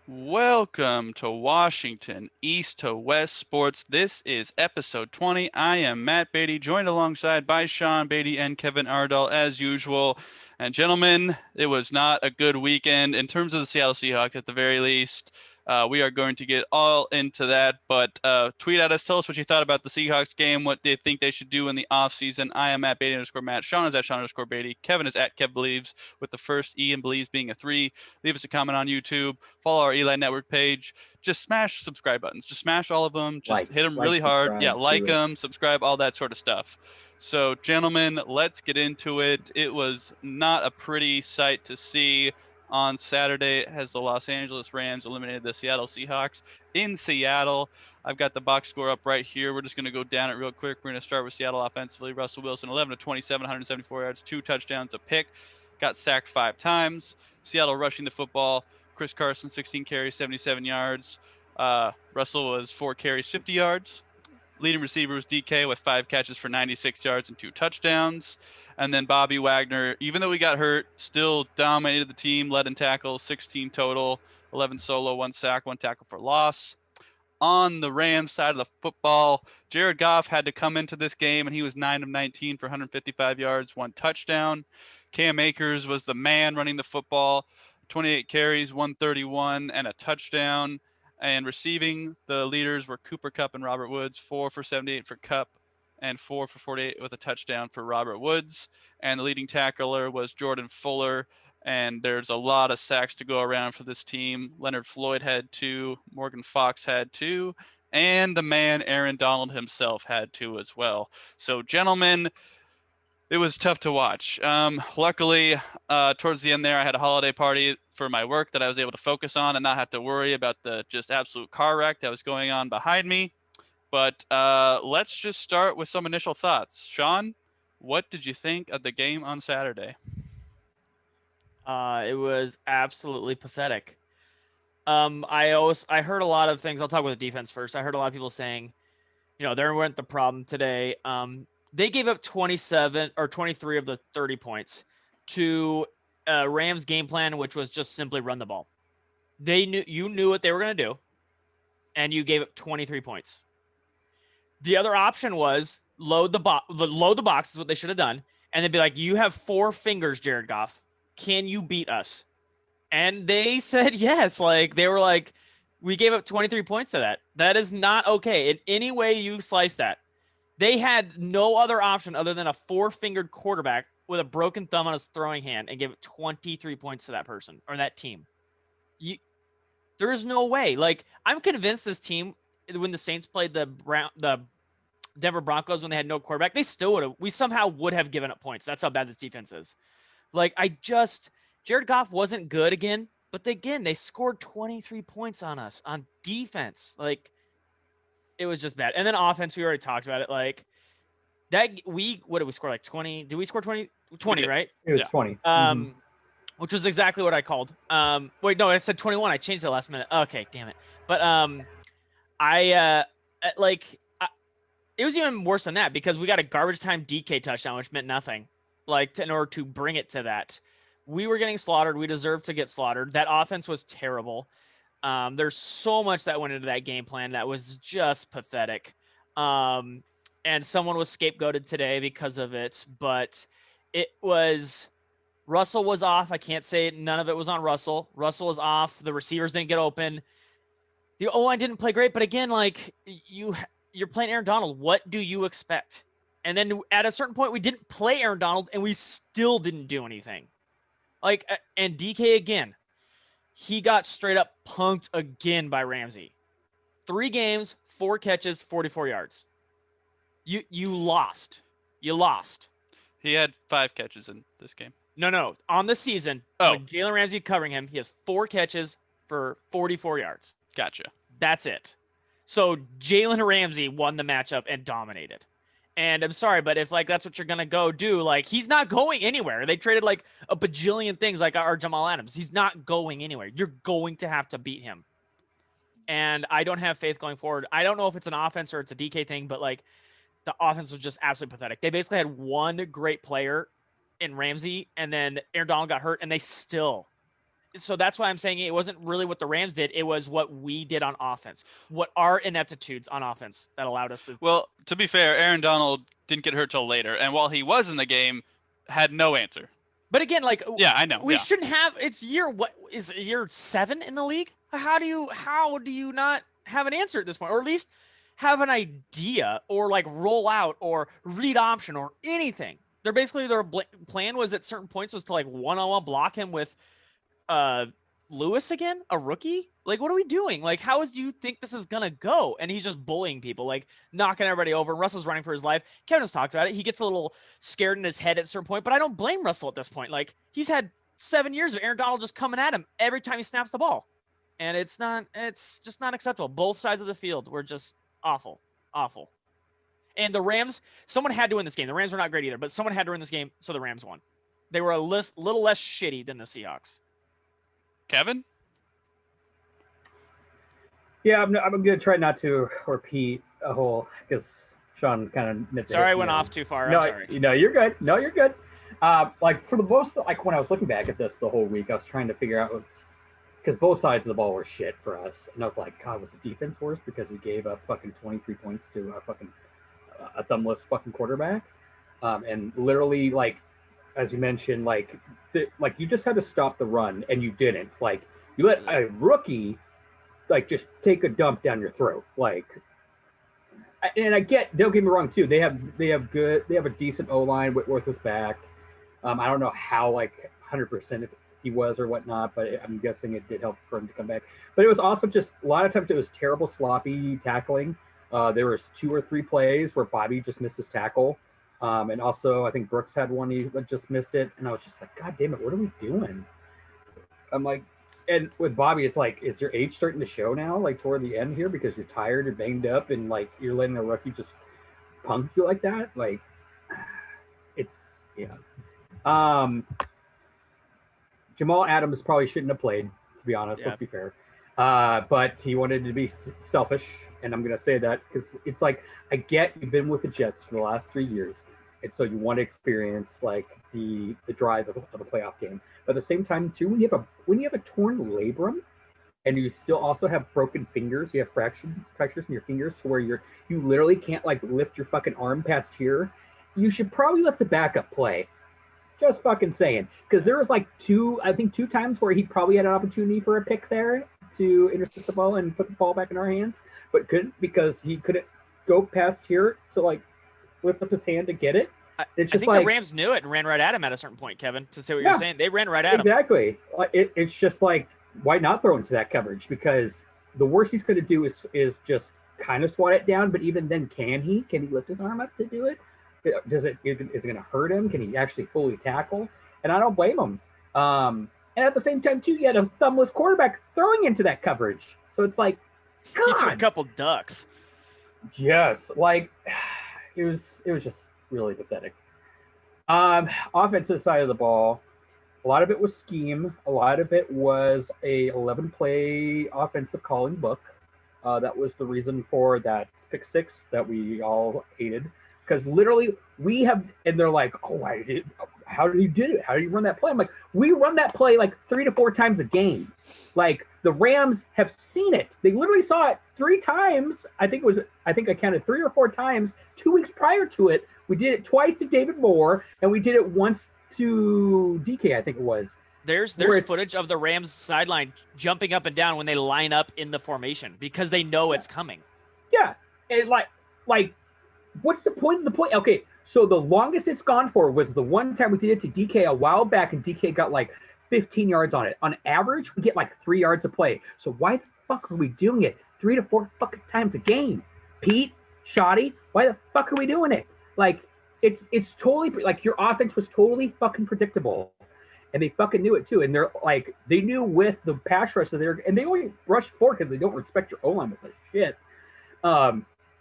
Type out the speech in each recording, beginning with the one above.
Welcome to Washington East to West Sports. This is episode 20. I am Matt Beatty, joined alongside by Sean Beatty and Kevin Ardall as usual. And gentlemen, it was not a good weekend in terms of the Seattle Seahawks at the very least. We are going to get all into that, but tweet at us. Tell us what you thought about the Seahawks game, what they think they should do in the offseason. I am at Beatty _ Matt. Sean is at Sean _ Beatty. Kevin is at Kev Believes, with the first E in Believes being a 3. Leave us a comment on YouTube. Follow our Eli Network page. Just smash subscribe buttons. Just smash all of them. Just hit them really hard. Yeah, like them, subscribe, all that sort of stuff. So, gentlemen, let's get into it. It was not a pretty sight to see on Saturday as the Los Angeles Rams eliminated the Seattle Seahawks in Seattle. I've got the box score up right here. We're just going to go down it real quick. We're going to start with Seattle offensively. Russell Wilson, 11 of 27, 174 yards, 2 touchdowns, a pick. Got sacked 5 times. Seattle rushing the football. Chris Carson, 16 carries, 77 yards. Russell was 4 carries, 50 yards. Leading receiver was DK with 5 catches for 96 yards and 2 touchdowns. And then Bobby Wagner, even though he got hurt, still dominated the team, led in tackles, 16 total, 11 solo, 1 sack, 1 tackle for loss. On the Rams side of the football, Jared Goff had to come into this game, and he was 9 of 19 for 155 yards, 1 touchdown. Cam Akers was the man running the football, 28 carries, 131, and a touchdown. And receiving, the leaders were Cooper Kupp and Robert Woods, 4 for 78 for Kupp and 4 for 48 with a touchdown for Robert Woods. And the leading tackler was Jordan Fuller. And there's a lot of sacks to go around for this team. Leonard Floyd had 2, Morgan Fox had 2, and the man Aaron Donald himself had 2 as well. So, gentlemen, it was tough to watch. Luckily, towards the end there, I had a holiday party for my work that I was able to focus on and not have to worry about the just absolute car wreck that was going on behind me. But let's just start with some initial thoughts. Sean, what did you think of the game on Saturday? It was absolutely pathetic. I heard a lot of things. I'll talk about the defense first. I heard a lot of people saying, there weren't the problem today. They gave up 27 or 23 of the 30 points to Rams game plan, which was just simply run the ball. You knew what they were going to do, and you gave up 23 points. The other option was load the box is what they should have done, and they'd be like, "You have 4 fingers, Jared Goff. Can you beat us?" And they said yes. Like, they were like, we gave up 23 points to that. That is not okay. In any way you slice that. They had no other option other than a 4-fingered quarterback with a broken thumb on his throwing hand and give 23 points to that person or that team. There is no way. Like, I'm convinced this team, when the Saints played the Denver Broncos when they had no quarterback, we somehow would have given up points. That's how bad this defense is. Like, Jared Goff wasn't good again, but they scored 23 points on us on defense. Like, it was just bad. And then offense, we already talked about it. Like, what did we score? Like 20? Did we score 20? 20, right? It was 20. Which was exactly what I called. Wait, no, I said 21. I changed it last minute. Okay, damn it. But it was even worse than that because we got a garbage time DK touchdown, which meant nothing. Like, in order to bring it to that, we were getting slaughtered. We deserved to get slaughtered. That offense was terrible. There's so much that went into that game plan that was just pathetic. And someone was scapegoated today because of it, but Russell was off. I can't say none of it was on Russell. Russell was off. The receivers didn't get open. The O-line didn't play great, but again, like, you're playing Aaron Donald. What do you expect? And then at a certain point, we didn't play Aaron Donald, and we still didn't do anything. Like, and DK again, he got straight up punked again by Ramsey. 3 games, 4 catches, 44 yards. You lost. You lost. He had 5 catches in this game. No. On the season, when Jalen Ramsey covering him, he has 4 catches for 44 yards. Gotcha. That's it. So Jalen Ramsey won the matchup and dominated. And I'm sorry, but if, like, that's what you're going to go do, like, he's not going anywhere. They traded, like, a bajillion things, like our Jamal Adams. He's not going anywhere. You're going to have to beat him. And I don't have faith going forward. I don't know if it's an offense or it's a DK thing, but, like, the offense was just absolutely pathetic. They basically had one great player in Ramsey, and then Aaron Donald got hurt, and they still so that's why I'm saying it wasn't really what the Rams did. It was what we did on offense, what our ineptitudes on offense that allowed us to. Well, to be fair, Aaron Donald didn't get hurt till later, and while he was in the game, had no answer. But again, like, Yeah, I know. We Yeah. shouldn't have. It's what is it, year 7 in the league? How do you not have an answer at this point, or at least have an idea, or like roll out, or read option, or anything? They're basically their plan was at certain points was to like one-on-one block him with Lewis again, a rookie. Like, what are we doing? Like, how do you think this is gonna go? And he's just bullying people, like knocking everybody over. Russell's running for his life. Kevin has talked about it. He gets a little scared in his head at a certain point, but I don't blame Russell at this point. Like, he's had 7 years of Aaron Donald just coming at him every time he snaps the ball, and it's just not acceptable. Both sides of the field were just awful. And the Rams, someone had to win this game. The Rams were not great either, but someone had to win this game, so the Rams won. They were a little less shitty than the Seahawks. Kevin? Yeah, I'm going to try not to repeat a whole, because Sean kind of nitpicked. Sorry, I went off too far. No, I'm sorry. No, you're good. No, you're good. Like, for the most, like, when I was looking back at this the whole week, I was trying to figure out because both sides of the ball were shit for us. And I was like, God, was the defense worse because we gave up fucking 23 points to a thumbless fucking quarterback? And literally, like, as you mentioned, like you just had to stop the run, and you didn't. Like, you let a rookie, like, just take a dump down your throat. Like, and I get, don't get me wrong, too. They have a decent O-line. Whitworth was back. I don't know how, like, 100% if he was or whatnot, but I'm guessing it did help for him to come back. But it was also just, a lot of times it was terrible, sloppy tackling. There was 2 or 3 plays where Bobby just missed his tackle. And also, I think Brooks had one, he just missed it. And I was just like, God damn it, what are we doing? I'm like, and with Bobby, it's like, is your age starting to show now, like toward the end here, because you're tired, you're banged up, and like you're letting a rookie just punk you like that? Like, it's, yeah. Jamal Adams probably shouldn't have played, to be honest, let's be fair. But he wanted to be selfish, and I'm going to say that because it's like, I get you've been with the Jets for the last 3 years, and so you want to experience like the drive of a playoff game. But at the same time, too, when you have a torn labrum, and you still also have broken fingers, you have fractures in your fingers, to where you literally can't like lift your fucking arm past here. You should probably let the backup play. Just fucking saying, because there was like 2 times where he probably had an opportunity for a pick there to intercept the ball and put the ball back in our hands, but couldn't because he couldn't go past here to like lift up his hand to get it. It's just, I think like, the Rams knew it and ran right at him at a certain point, Kevin, to say what you're saying. They ran right at him. Exactly. It's just like, why not throw into that coverage? Because the worst he's going to do is just kind of swat it down, but even then, can he lift his arm up to do it? Is it going to hurt him? Can he actually fully tackle? And I don't blame him. And at the same time, too, you had a thumbless quarterback throwing into that coverage. So it's like, God. He threw a couple ducks. Yes, like it was just really pathetic. Offensive side of the ball, a lot of it was scheme. A lot of it was a 11-play offensive calling book. That was the reason for that pick 6 that we all hated. Because literally we have, and they're like, oh, how did you do it? How did you run that play? I'm like, we run that play like 3 to 4 times a game. Like, the Rams have seen it. They literally saw it 3 times. I think I counted 3 or 4 times 2 weeks prior to it. We did it twice to David Moore, and we did it once to DK, I think it was. There's footage of the Rams sideline jumping up and down when they line up in the formation because they know it's coming. Yeah. And like, what's the point of the play? Okay, so the longest it's gone for was the one time we did it to DK a while back, and DK got like 15 yards on it. On average, we get like 3 yards a play. So why the fuck are we doing it 3 to 4 fucking times a game? Pete, Schotty, why the fuck are we doing it? Like, it's totally, like, your offense was totally fucking predictable. And they fucking knew it too. And they're like, they knew with the pass rush that and they only rush 4 because they don't respect your O-line with that shit.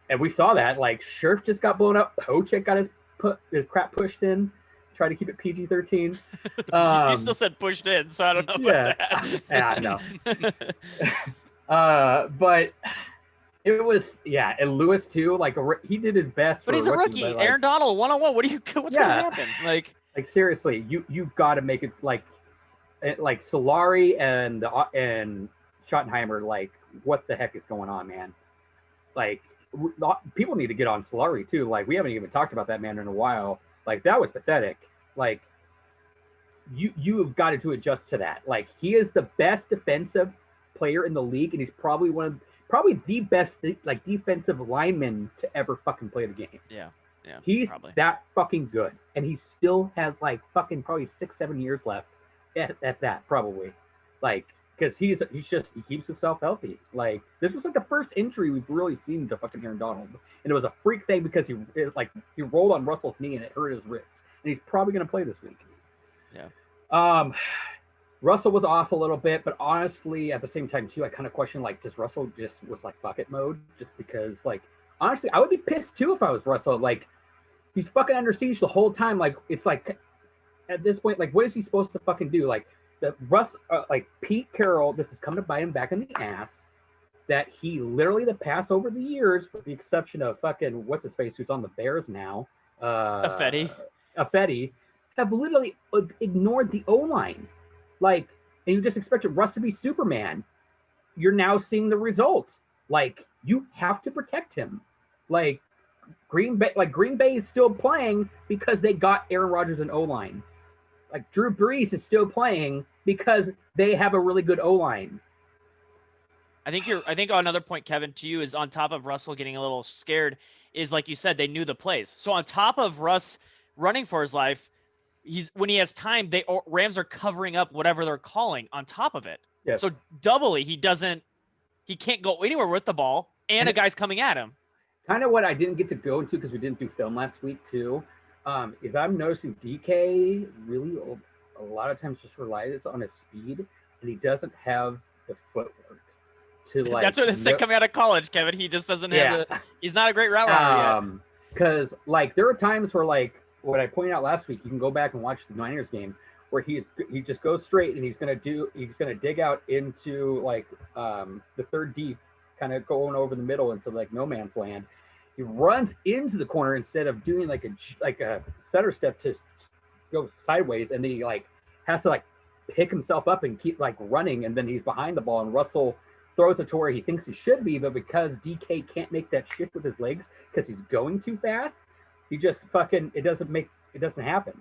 And we saw that, like, Scherf just got blown up. Pochek got his crap pushed in. Try to keep it PG-13. You still said pushed in, so I don't know about that. Yeah, I know. But it was, and Lewis too. Like, he did his best. But he's a rookie. But, like, Aaron Donald, 1-on-1. What's gonna happen? Like seriously, you got to make it, like, like Solari and Schottenheimer, like what the heck is going on, man? Like people need to get on Solari too. Like we haven't even talked about that man in a while. Like that was pathetic. Like you have got to adjust to that. Like he is the best defensive player in the league, and he's probably probably the best like defensive lineman to ever fucking play the game. Yeah. Yeah. He's probably. that fucking good, and he still has like fucking probably 6-7 years left at that probably, like because he keeps himself healthy. Like this was like the first injury we've really seen to fucking Aaron Donald, and it was a freak thing because he rolled on Russell's knee and it hurt his wrist, and he's probably gonna play this week. Yeah. Russell was off a little bit, but honestly, at the same time too, I kind of question like, does Russell just was like bucket mode just because like honestly, I would be pissed too if I was Russell. Like he's fucking under siege the whole time. Like it's like at this point, like what is he supposed to fucking do? Like like Pete Carroll, this is coming to bite him back in the ass. That he literally the past over the years, with the exception of fucking what's his face who's on the Bears now, Affetti, have literally ignored the O-line. Like, and you just expected Russ to be Superman. You're now seeing the results. Like, you have to protect him. Like Green Bay is still playing because they got Aaron Rodgers and O-line. Like Drew Brees is still playing because they have a really good O-line. I think another point, Kevin, to you is on top of Russell getting a little scared is like you said, they knew the plays. So on top of Russ running for his life, when he has time, Rams are covering up whatever they're calling on top of it. Yes. So doubly, he can't go anywhere with the ball, and a guy's coming at him. Kind of what I didn't get to go into because we didn't do film last week too, is I'm noticing DK really a lot of times just relies on his speed, and he doesn't have the footwork to like. That's what it's coming out of college, Kevin. He just doesn't have he's not a great route runner yet. Because like there are times where like what I pointed out last week, you can go back and watch the Niners game where he just goes straight and he's gonna dig out into like the third deep, kind of going over the middle into like no man's land. He runs into the corner instead of doing like a setter step to go sideways, and then he like has to like pick himself up and keep like running, and then he's behind the ball, and Russell throws it to where he thinks he should be, but because DK can't make that shift with his legs because he's going too fast, he just fucking it doesn't happen.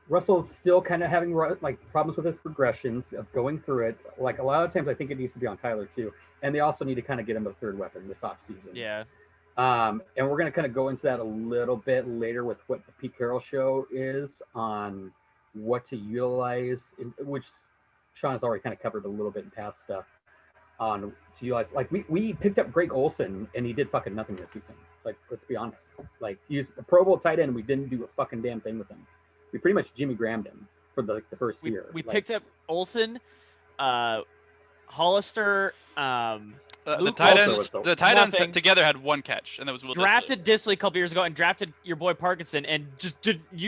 Russell's still kind of having like problems with his progressions of going through it. Like a lot of times, I think it needs to be on Tyler too, and they also need to kind of get him a third weapon this offseason. Yeah. And we're gonna kind of go into that a little bit later with what the Pete Carroll show is on what to utilize, which Sean has already kind of covered a little bit in past stuff on to utilize. Like we picked up Greg Olsen and he did fucking nothing this season. Like let's be honest. Like he's a Pro Bowl tight end and we didn't do a fucking damn thing with him. We pretty much Jimmy Graham'd him for the first year. We picked up Olsen, Hollister, the tight ends together had one catch, and that was Will drafted Disley a couple years ago, and drafted your boy Parkinson, and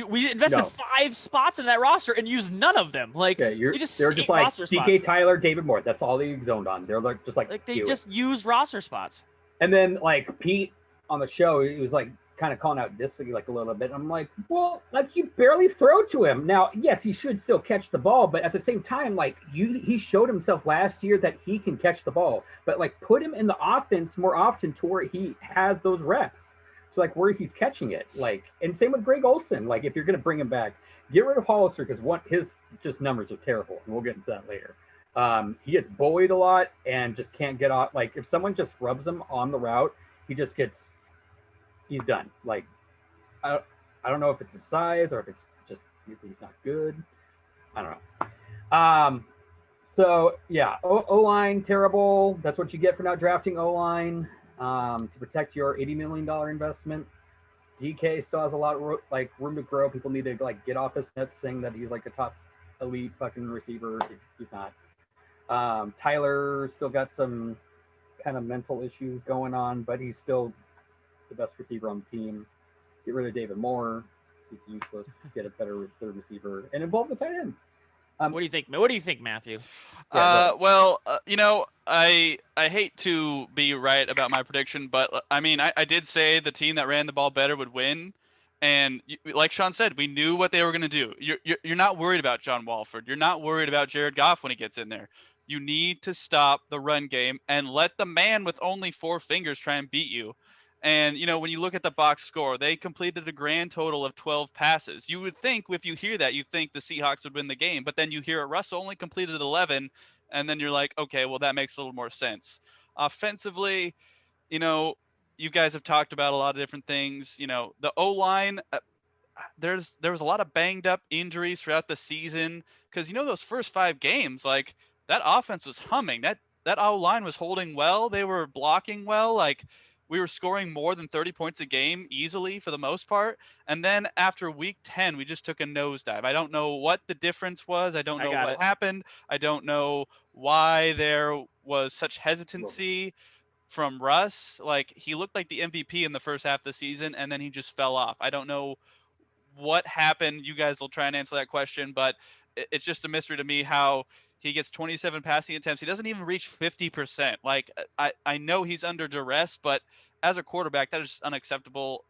we invested 5 spots in that roster and used none of them. Like they're just like DK Tyler, David Moore. That's all they zoned on. They're like they just use roster spots. And then like Pete on the show, he was like kind of calling out Disley like a little bit. I'm like, well, like you barely throw to him. Now, yes, he should still catch the ball, but at the same time, like he showed himself last year that he can catch the ball. But like put him in the offense more often to where he has those reps. So like where he's catching it. Like, and same with Greg Olsen. Like if you're gonna bring him back, get rid of Hollister because his just numbers are terrible, and we'll get into that later. He gets bullied a lot and just can't get off. Like if someone just rubs him on the route, he's done. Like, I don't know if it's his size or if it's just he's not good. I don't know. So yeah, O-line terrible. That's what you get for not drafting O-line to protect your $80 million investment. DK still has a lot of room to grow. People need to like get off his net saying that he's like a top elite fucking receiver. He's not. Tyler still got some kind of mental issues going on, but he's still the best receiver on the team. Get rid of David Moore. He's useless. Get a better third receiver and involve the tight ends. What do you think? What do you think, Matthew? I hate to be right about my prediction, but I mean, I did say the team that ran the ball better would win, And like Sean said, we knew what they were going to do. You're not worried about John Walford. You're not worried about Jared Goff when he gets in there. You need to stop the run game and let the man with only 4 fingers try and beat you. And when you look at the box score, they completed a grand total of 12 passes. You would think, if you hear that, you think the Seahawks would win the game, but then you hear Russell only completed 11, and then you're like, okay, well that makes a little more sense. Offensively, you know, you guys have talked about a lot of different things. The O line, there was a lot of banged up injuries throughout the season because those first 5 games, like that offense was humming. That O line was holding well. They were blocking well. Like we were scoring more than 30 points a game easily for the most part. And then after week 10, we just took a nosedive. I don't know what the difference was. I don't I know got what it. happened. I don't know why there was such hesitancy from Russ. Like he looked like the MVP in the first half of the season, and then he just fell off. I don't know what happened. You guys will try and answer that question, but it's just a mystery to me how he gets 27 passing attempts. He doesn't even reach 50%. Like I know he's under duress, but as a quarterback, that is just unacceptable,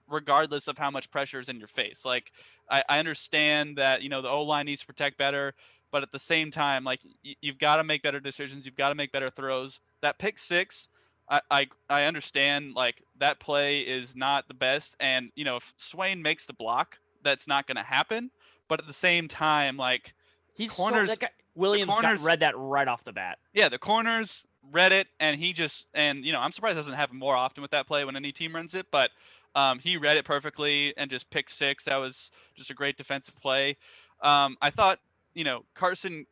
regardless of how much pressure is in your face. Like I understand that the O line needs to protect better, but at the same time, like you've got to make better decisions. You've got to make better throws. That pick six, I understand like that play is not the best, and if Swain makes the block, that's not going to happen. But at the same time, like He's so corners, that guy the Williams got corners, read that right off the bat. yeah, the corners read it, and I'm surprised it doesn't happen more often with that play when any team runs it, but he read it perfectly and just picked six. That was just a great defensive play. I thought Carson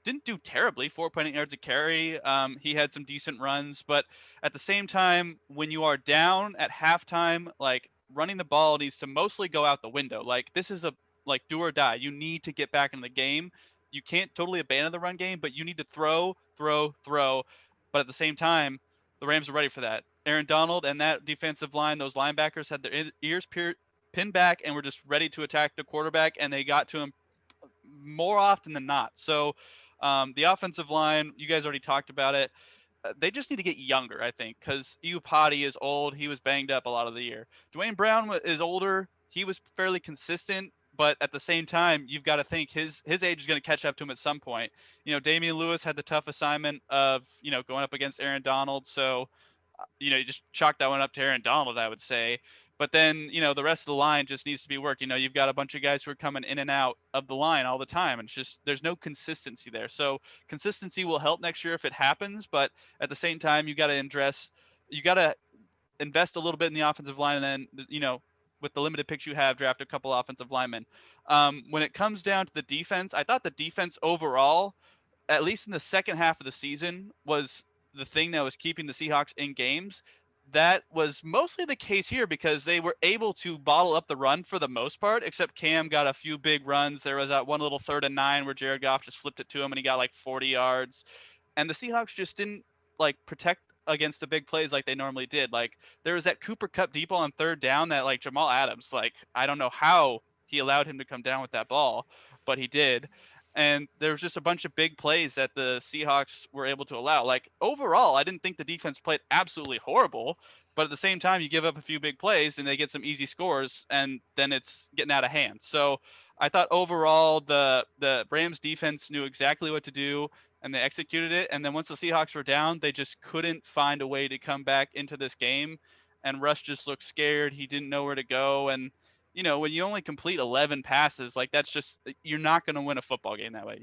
didn't do terribly, 4.8 yards a carry. He had some decent runs, but at the same time, when you are down at halftime, like running the ball needs to mostly go out the window. Like this is a like do or die. You need to get back in the game. You can't totally abandon the run game, but you need to throw, throw, throw. But at the same time, the Rams are ready for that. Aaron Donald and that defensive line, those linebackers had their ears pinned back and were just ready to attack the quarterback, and they got to him more often than not. So the offensive line, you guys already talked about it. They just need to get younger, I think, because Iupati is old. He was banged up a lot of the year. Dwayne Brown is older. He was fairly consistent, but at the same time, you've got to think his age is going to catch up to him at some point. Damian Lewis had the tough assignment of going up against Aaron Donald, so you just chalk that one up to Aaron Donald, I would say. But then, the rest of the line just needs to be worked. You've got a bunch of guys who are coming in and out of the line all the time. And it's just, there's no consistency there. So consistency will help next year if it happens. But at the same time, you got to invest a little bit in the offensive line. And then, with the limited picks you have, draft a couple offensive linemen. When it comes down to the defense, I thought the defense overall, at least in the second half of the season, was the thing that was keeping the Seahawks in games. That was mostly the case here because they were able to bottle up the run for the most part, except Cam got a few big runs. There was that one little 3rd and 9 where Jared Goff just flipped it to him and he got like 40 yards. And the Seahawks just didn't like protect against the big plays like they normally did. Like there was that Cooper Cup deep ball on 3rd down that like Jamal Adams, like I don't know how he allowed him to come down with that ball, but he did. And there was just a bunch of big plays that the Seahawks were able to allow. Like overall, I didn't think the defense played absolutely horrible, but at the same time, you give up a few big plays and they get some easy scores, and then it's getting out of hand. So I thought overall the Rams defense knew exactly what to do and they executed it. And then once the Seahawks were down, they just couldn't find a way to come back into this game. And Russ just looked scared. He didn't know where to go. And when you only complete 11 passes, like that's just, you're not going to win a football game that way.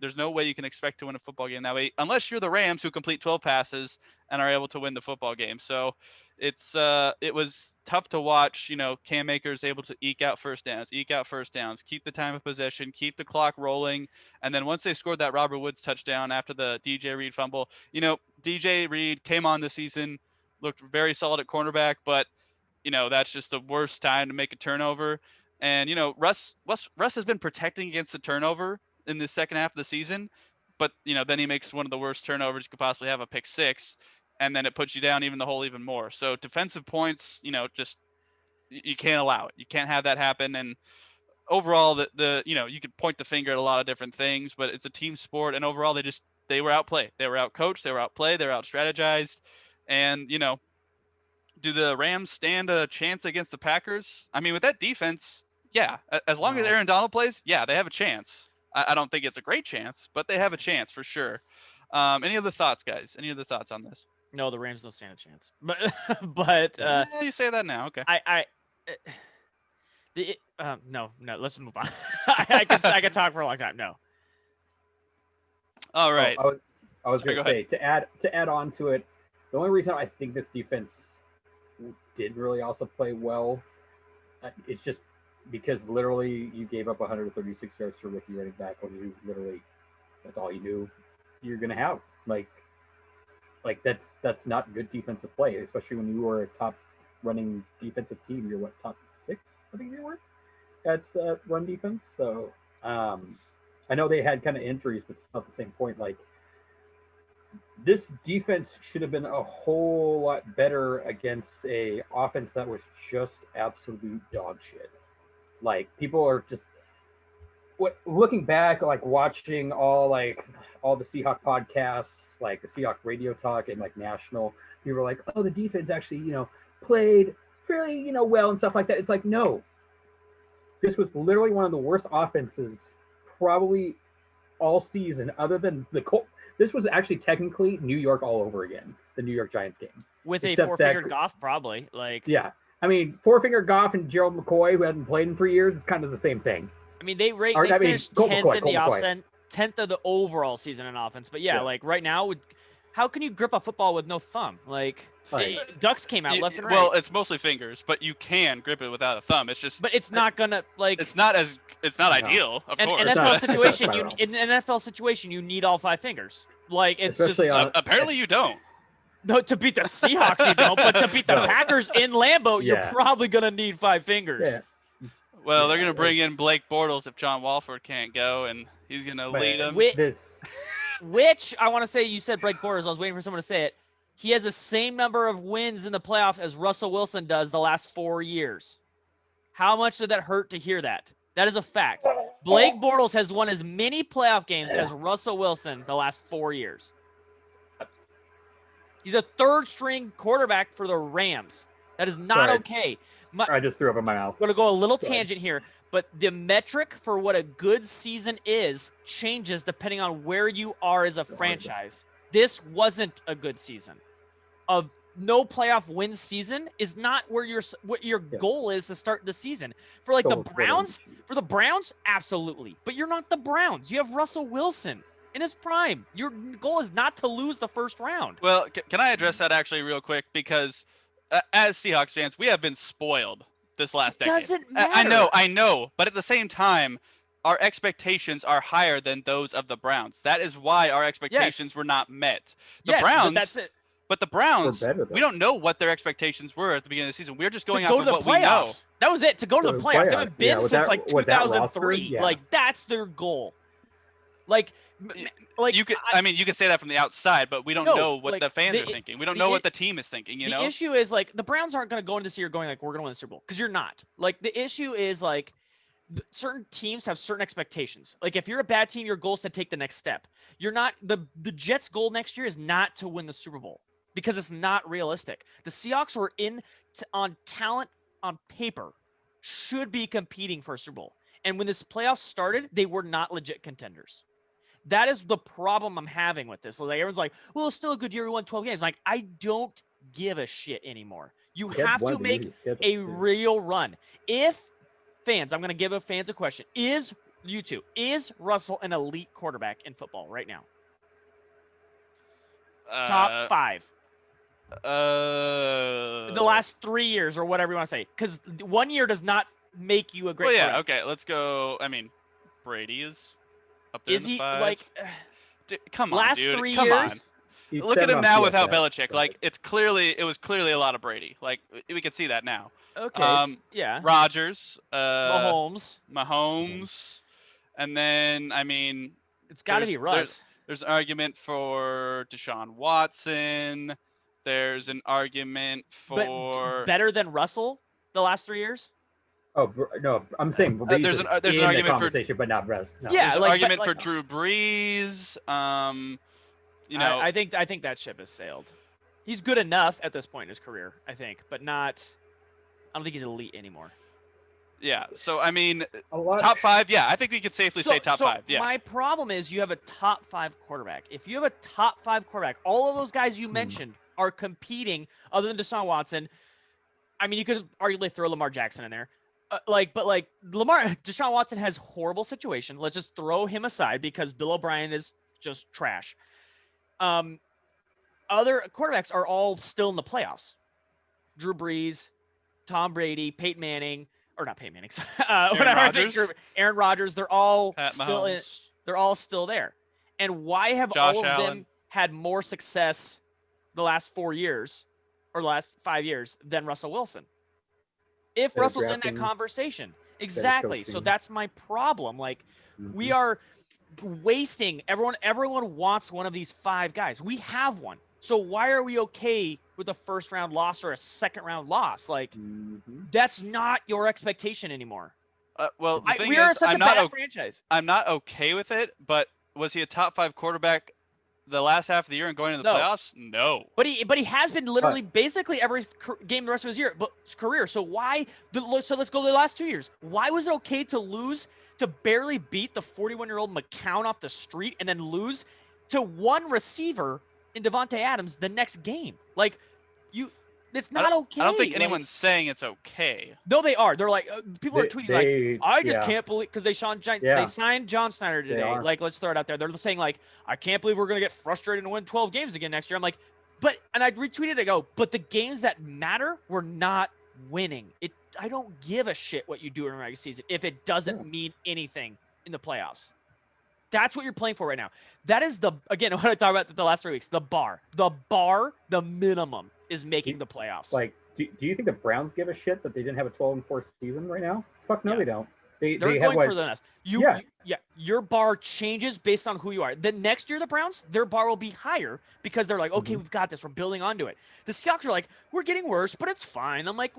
There's no way you can expect to win a football game that way unless you're the Rams who complete 12 passes and are able to win the football game. So it was tough to watch. Cam Akers able to eke out first downs, keep the time of possession, keep the clock rolling. And then once they scored that Robert Woods touchdown after the DJ Reed fumble, DJ Reed came on this season, looked very solid at cornerback, but that's just the worst time to make a turnover. And Russ has been protecting against the turnover in the second half of the season, but then he makes one of the worst turnovers you could possibly have, a pick six, and then it puts you down even the hole even more. So defensive points, just you can't allow it. You can't have that happen. And overall, the you could point the finger at a lot of different things, but it's a team sport, and overall they were outplayed, they were outcoached, they were outplayed, they were out strategized, and do the Rams stand a chance against the Packers? I mean, with that defense, yeah. As long as No. Aaron Donald plays, yeah, they have a chance. I don't think it's a great chance, but they have a chance for sure. Any other thoughts, guys? Any other thoughts on this? No, the Rams don't stand a chance. But You say that now. Okay. No. Let's move on. I could talk for a long time. No. All right. I was going Go to say to add on to it. The only reason I think this defense did really also play well, it's just because literally you gave up 136 yards to a rookie running back when you literally that's all you knew you're going to have. Like that's not good defensive play, especially when you were a top running defensive team. You're top 6, I think you were. That's run defense. So I know they had kind of injuries, but it's not the same point. Like this defense should have been a whole lot better against a offense that was just absolute dog shit. Like people are just looking back, like watching all the Seahawks podcasts, like the Seahawks radio talk and like national. People are like, oh, the defense actually, played fairly, well and stuff like that. It's like, no, this was literally one of the worst offenses probably all season, other than the Colts. This was actually technically New York all over again, the New York Giants game. With a four-fingered Goff, probably. Yeah. I mean, four-fingered Goff and Gerald McCoy, who hadn't played in 3 years, it's kind of the same thing. I mean, they finished 10th in the offense, 10th of the overall season in offense. But yeah, like right now, how can you grip a football with no thumb? Ducks came out left and right. Well, it's mostly fingers, but you can grip it without a thumb. It's just. But it's not gonna It's not ideal, of course. In an NFL situation, you need all 5 fingers. It's especially just apparently you don't. No, to beat the Seahawks you don't, but to beat the Packers in Lambeau, you're probably gonna need 5 fingers. Yeah. Well, they're gonna bring in Blake Bortles if John Walford can't go, and he's gonna lead them. Which I want to say, you said Blake Bortles. I was waiting for someone to say it. He has the same number of wins in the playoff as Russell Wilson does the last 4 years. How much did that hurt to hear that? That is a fact. Blake Bortles has won as many playoff games as Russell Wilson the last 4 years. He's a third-string quarterback for the Rams. That is not okay. I just threw up in my mouth. I'm going to go a little tangent here, but the metric for what a good season is changes depending on where you are as a franchise. This wasn't a good season. Of no playoff win season is not what your goal is to start the season. For the Browns, absolutely. But you're not the Browns. You have Russell Wilson in his prime. Your goal is not to lose the first round. Well, can I address that actually real quick? Because as Seahawks fans, we have been spoiled this last decade. Doesn't matter. I know. But at the same time, our expectations are higher than those of the Browns. That is why our expectations were not met. The Browns, but that's it. But the Browns, we don't know what their expectations were at the beginning of the season. We're just going off of what we know. That was it. To go to the playoffs. They haven't been since 2003. That's their goal. You could say that from the outside, but we don't know what the fans are thinking. We don't know what the team is thinking. The issue is the Browns aren't going to go into this year going we're going to win the Super Bowl, because you're not. The issue is certain teams have certain expectations. If you're a bad team, your goal is to take the next step. You're not the Jets' goal next year is not to win the Super Bowl, because it's not realistic. The Seahawks were on talent on paper should be competing for a Super Bowl, and when this playoff started, they were not legit contenders. That is the problem I'm having with this. Everyone's like, well, it's still a good year. We won 12 games. I don't give a shit anymore. You have to make a real run. I'm going to give fans a question. Is Russell an elite quarterback in football right now? Top 5. In the last 3 years or whatever you want to say. Because 1 year does not make you a great quarterback. Okay, let's go. I mean, Brady is up there. Is in the he 5. Come on, last dude. 3 Come years? On. Look at him now without Belichick. It was clearly a lot of Brady. We can see that now. Okay. Yeah. Rodgers. Mahomes. And then, I mean, it's got to be Russ. There's an argument for Deshaun Watson. There's an argument for better than Russell the last 3 years. Oh no, I'm saying there's an argument for, but not Russ. No. Yeah, there's an argument for Drew Brees. I think that ship has sailed. He's good enough at this point in his career, I think, but not. I don't think he's elite anymore. Yeah. So I mean, A lot. top 5. Yeah, I think we could safely say top 5. Yeah. My problem is you have a top 5 quarterback. If you have a top 5 quarterback, all of those guys you mentioned are competing. Other than Deshaun Watson, I mean, you could arguably throw Lamar Jackson in there. Deshaun Watson has horrible situation. Let's just throw him aside because Bill O'Brien is just trash. Other quarterbacks are all still in the playoffs. Drew Brees, Tom Brady, Peyton Manning, or not Peyton Manning. Aaron Rodgers. They're all Pat still in. Mahomes. They're all still there. And why have Josh all of Allen. them had more success the last 4 years or the last 5 years than Russell Wilson? If Better Russell's in that drafting, conversation. Exactly. So coaching. that's my problem. Like, we are wasting everyone wants one of these 5 guys. We have one. So why are we okay with a first round loss or a second round loss? Like, that's not your expectation anymore. Well, the thing we are is, such a bad franchise. I'm not okay with it, but was he a top 5 quarterback the last half of the year and going into the playoffs? No. But he has been literally basically every game the rest of his career. So why? So let's go to the last 2 years. Why was it okay to lose, to barely beat the 41-year-old McCown off the street and then lose to one receiver in Devontae Adams the next game? Like, it's not okay. I don't think anyone's saying it's okay. No, they are. They're like, people are tweeting I just can't believe, because they signed John Schneider today. Like, let's throw it out there. They're saying like, I can't believe we're gonna get frustrated and win 12 games again next year. I'm like, and I retweeted it. But the games that matter, we're not winning. I don't give a shit what you do in the regular season if it doesn't mean anything in the playoffs. That's what you're playing for right now. That is again, what I talked about the last 3 weeks. The minimum is making the playoffs. Like, do you think the Browns give a shit that they didn't have a 12-4 season right now? Fuck no, they don't. They're going further than us. Your bar changes based on who you are. The next year, the Browns, their bar will be higher because they're like, okay, we've got this. We're building onto it. The Seahawks are like, we're getting worse, but it's fine. I'm like,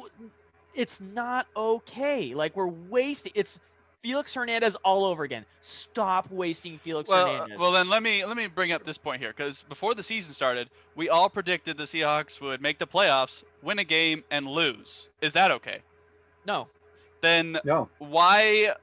it's not okay. Like, we're wasting. It's Felix Hernandez all over again. Stop wasting Felix Hernandez. Well, then let me bring up this point here, because before the season started, we all predicted the Seahawks would make the playoffs, win a game, and lose. Is that okay? No. Then no. Why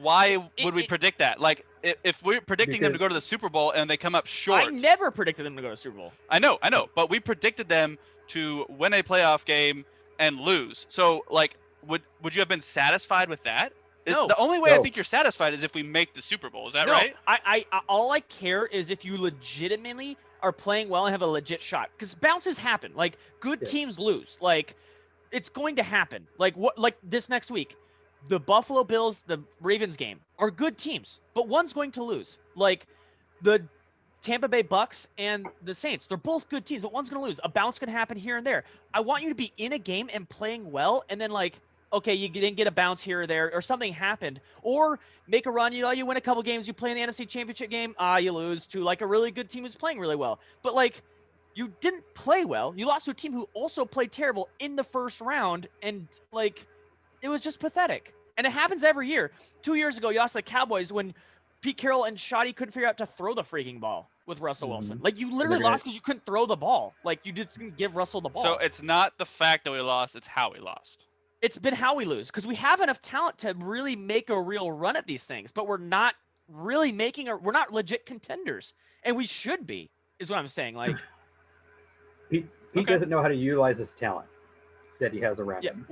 would we predict that? Like, if we're predicting them to go to the Super Bowl and they come up short. I never predicted them to go to the Super Bowl. I know, but we predicted them to win a playoff game and lose. So, like, would you have been satisfied with that? No. The only way I think you're satisfied is if we make the Super Bowl. Is that right? I all I care is if you legitimately are playing well and have a legit shot. Because bounces happen. Like, good teams lose. Like, it's going to happen. Like this next week, the Buffalo Bills, the Ravens game are good teams, but one's going to lose. Like, the Tampa Bay Bucks and the Saints, they're both good teams, but one's going to lose. A bounce can happen here and there. I want you to be in a game and playing well, and then, like, okay, you didn't get a bounce here or there, or something happened, or make a run. You win a couple games. You play in the NFC Championship game. You lose to like a really good team who's playing really well. But like, you didn't play well. You lost to a team who also played terrible in the first round, and like, it was just pathetic. And it happens every year. 2 years ago, you lost the Cowboys when Pete Carroll and Schotty couldn't figure out to throw the freaking ball with Russell Wilson. Like, you literally lost because you couldn't throw the ball. Like, you just didn't give Russell the ball. So it's not the fact that we lost; it's how we lost. It's been how we lose, because we have enough talent to really make a real run at these things, but we're not really we're not legit contenders, and we should be, is what I'm saying. Like, Pete doesn't know how to utilize his talent that he has around him.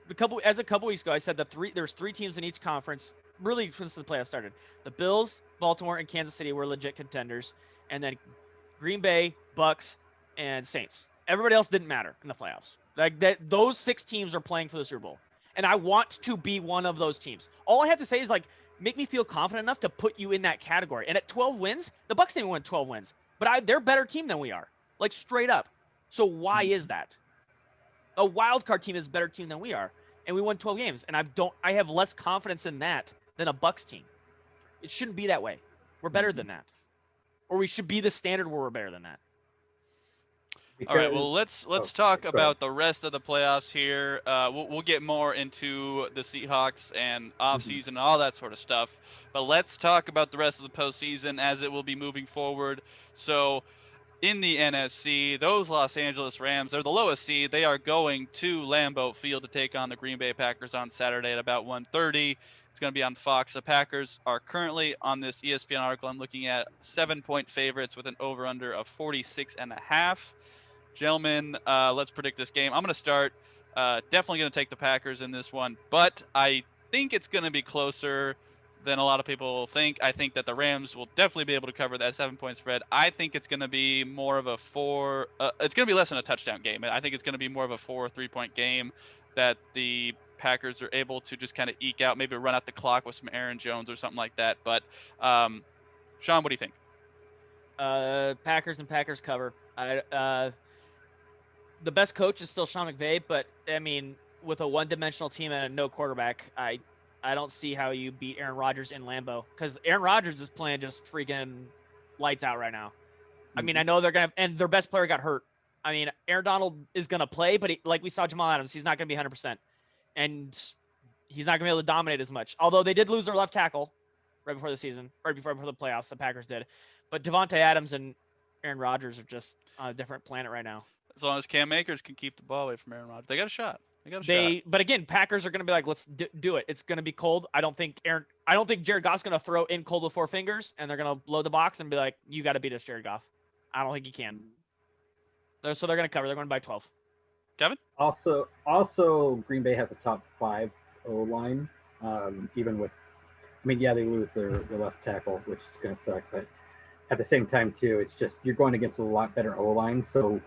A couple weeks ago, I said there's 3 teams in each conference, really since the playoffs started. The Bills, Baltimore, and Kansas City were legit contenders, and then Green Bay, Bucks, and Saints. Everybody else didn't matter in the playoffs. Like, that, those 6 teams are playing for the Super Bowl, and I want to be one of those teams. All I have to say is, like, make me feel confident enough to put you in that category. And at 12 wins, the Bucks didn't win 12 wins, but they're a better team than we are, like, straight up. So why is that? A wild card team is a better team than we are, and we won 12 games. And I have less confidence in that than a Bucks team. It shouldn't be that way. We're better than that, or we should be the standard where we're better than that. All right, well, let's talk about the rest of the playoffs here. We'll get more into the Seahawks and offseason and all that sort of stuff. But let's talk about the rest of the postseason as it will be moving forward. So in the NFC, those Los Angeles Rams, they're the lowest seed. They are going to Lambeau Field to take on the Green Bay Packers on Saturday at about 1:30. It's going to be on Fox. The Packers are currently on this ESPN article. I'm looking at 7-point favorites with an over-under of 46.5. Gentlemen, let's predict this game. I'm going to start. Definitely going to take the Packers in this one, but I think it's going to be closer than a lot of people think. I think that the Rams will definitely be able to cover that 7-point spread. I think it's going to be more of a it's going to be less than a touchdown game. I think it's going to be more of a 4 or 3-point game that the Packers are able to just kind of eke out, maybe run out the clock with some Aaron Jones or something like that. But Sean, what do you think? Packers and Packers cover. The best coach is still Sean McVay, but I mean, with a one-dimensional team and no quarterback, I don't see how you beat Aaron Rodgers in Lambeau, because Aaron Rodgers is playing just freaking lights out right now. I mean, I know they're gonna, and their best player got hurt. I mean, Aaron Donald is gonna play, but like we saw Jamal Adams, he's not gonna be 100%, and he's not gonna be able to dominate as much. Although they did lose their left tackle right before the season, right before the playoffs, the Packers did. But Devontae Adams and Aaron Rodgers are just on a different planet right now. As long as Cam Akers can keep the ball away from Aaron Rodgers, they got a shot. Shot. But again, Packers are going to be like, let's do it. It's going to be cold. I don't think Jared Goff's going to throw in cold with 4 fingers, and they're going to load the box and be like, you got to beat us, Jared Goff. I don't think he can. So they're going to cover. They're going to buy 12. Kevin? Also, Green Bay has a top 5 O-line, even with, I mean, yeah, they lose their left tackle, which is going to suck, but at the same time, too, it's just you're going against a lot better O-line, so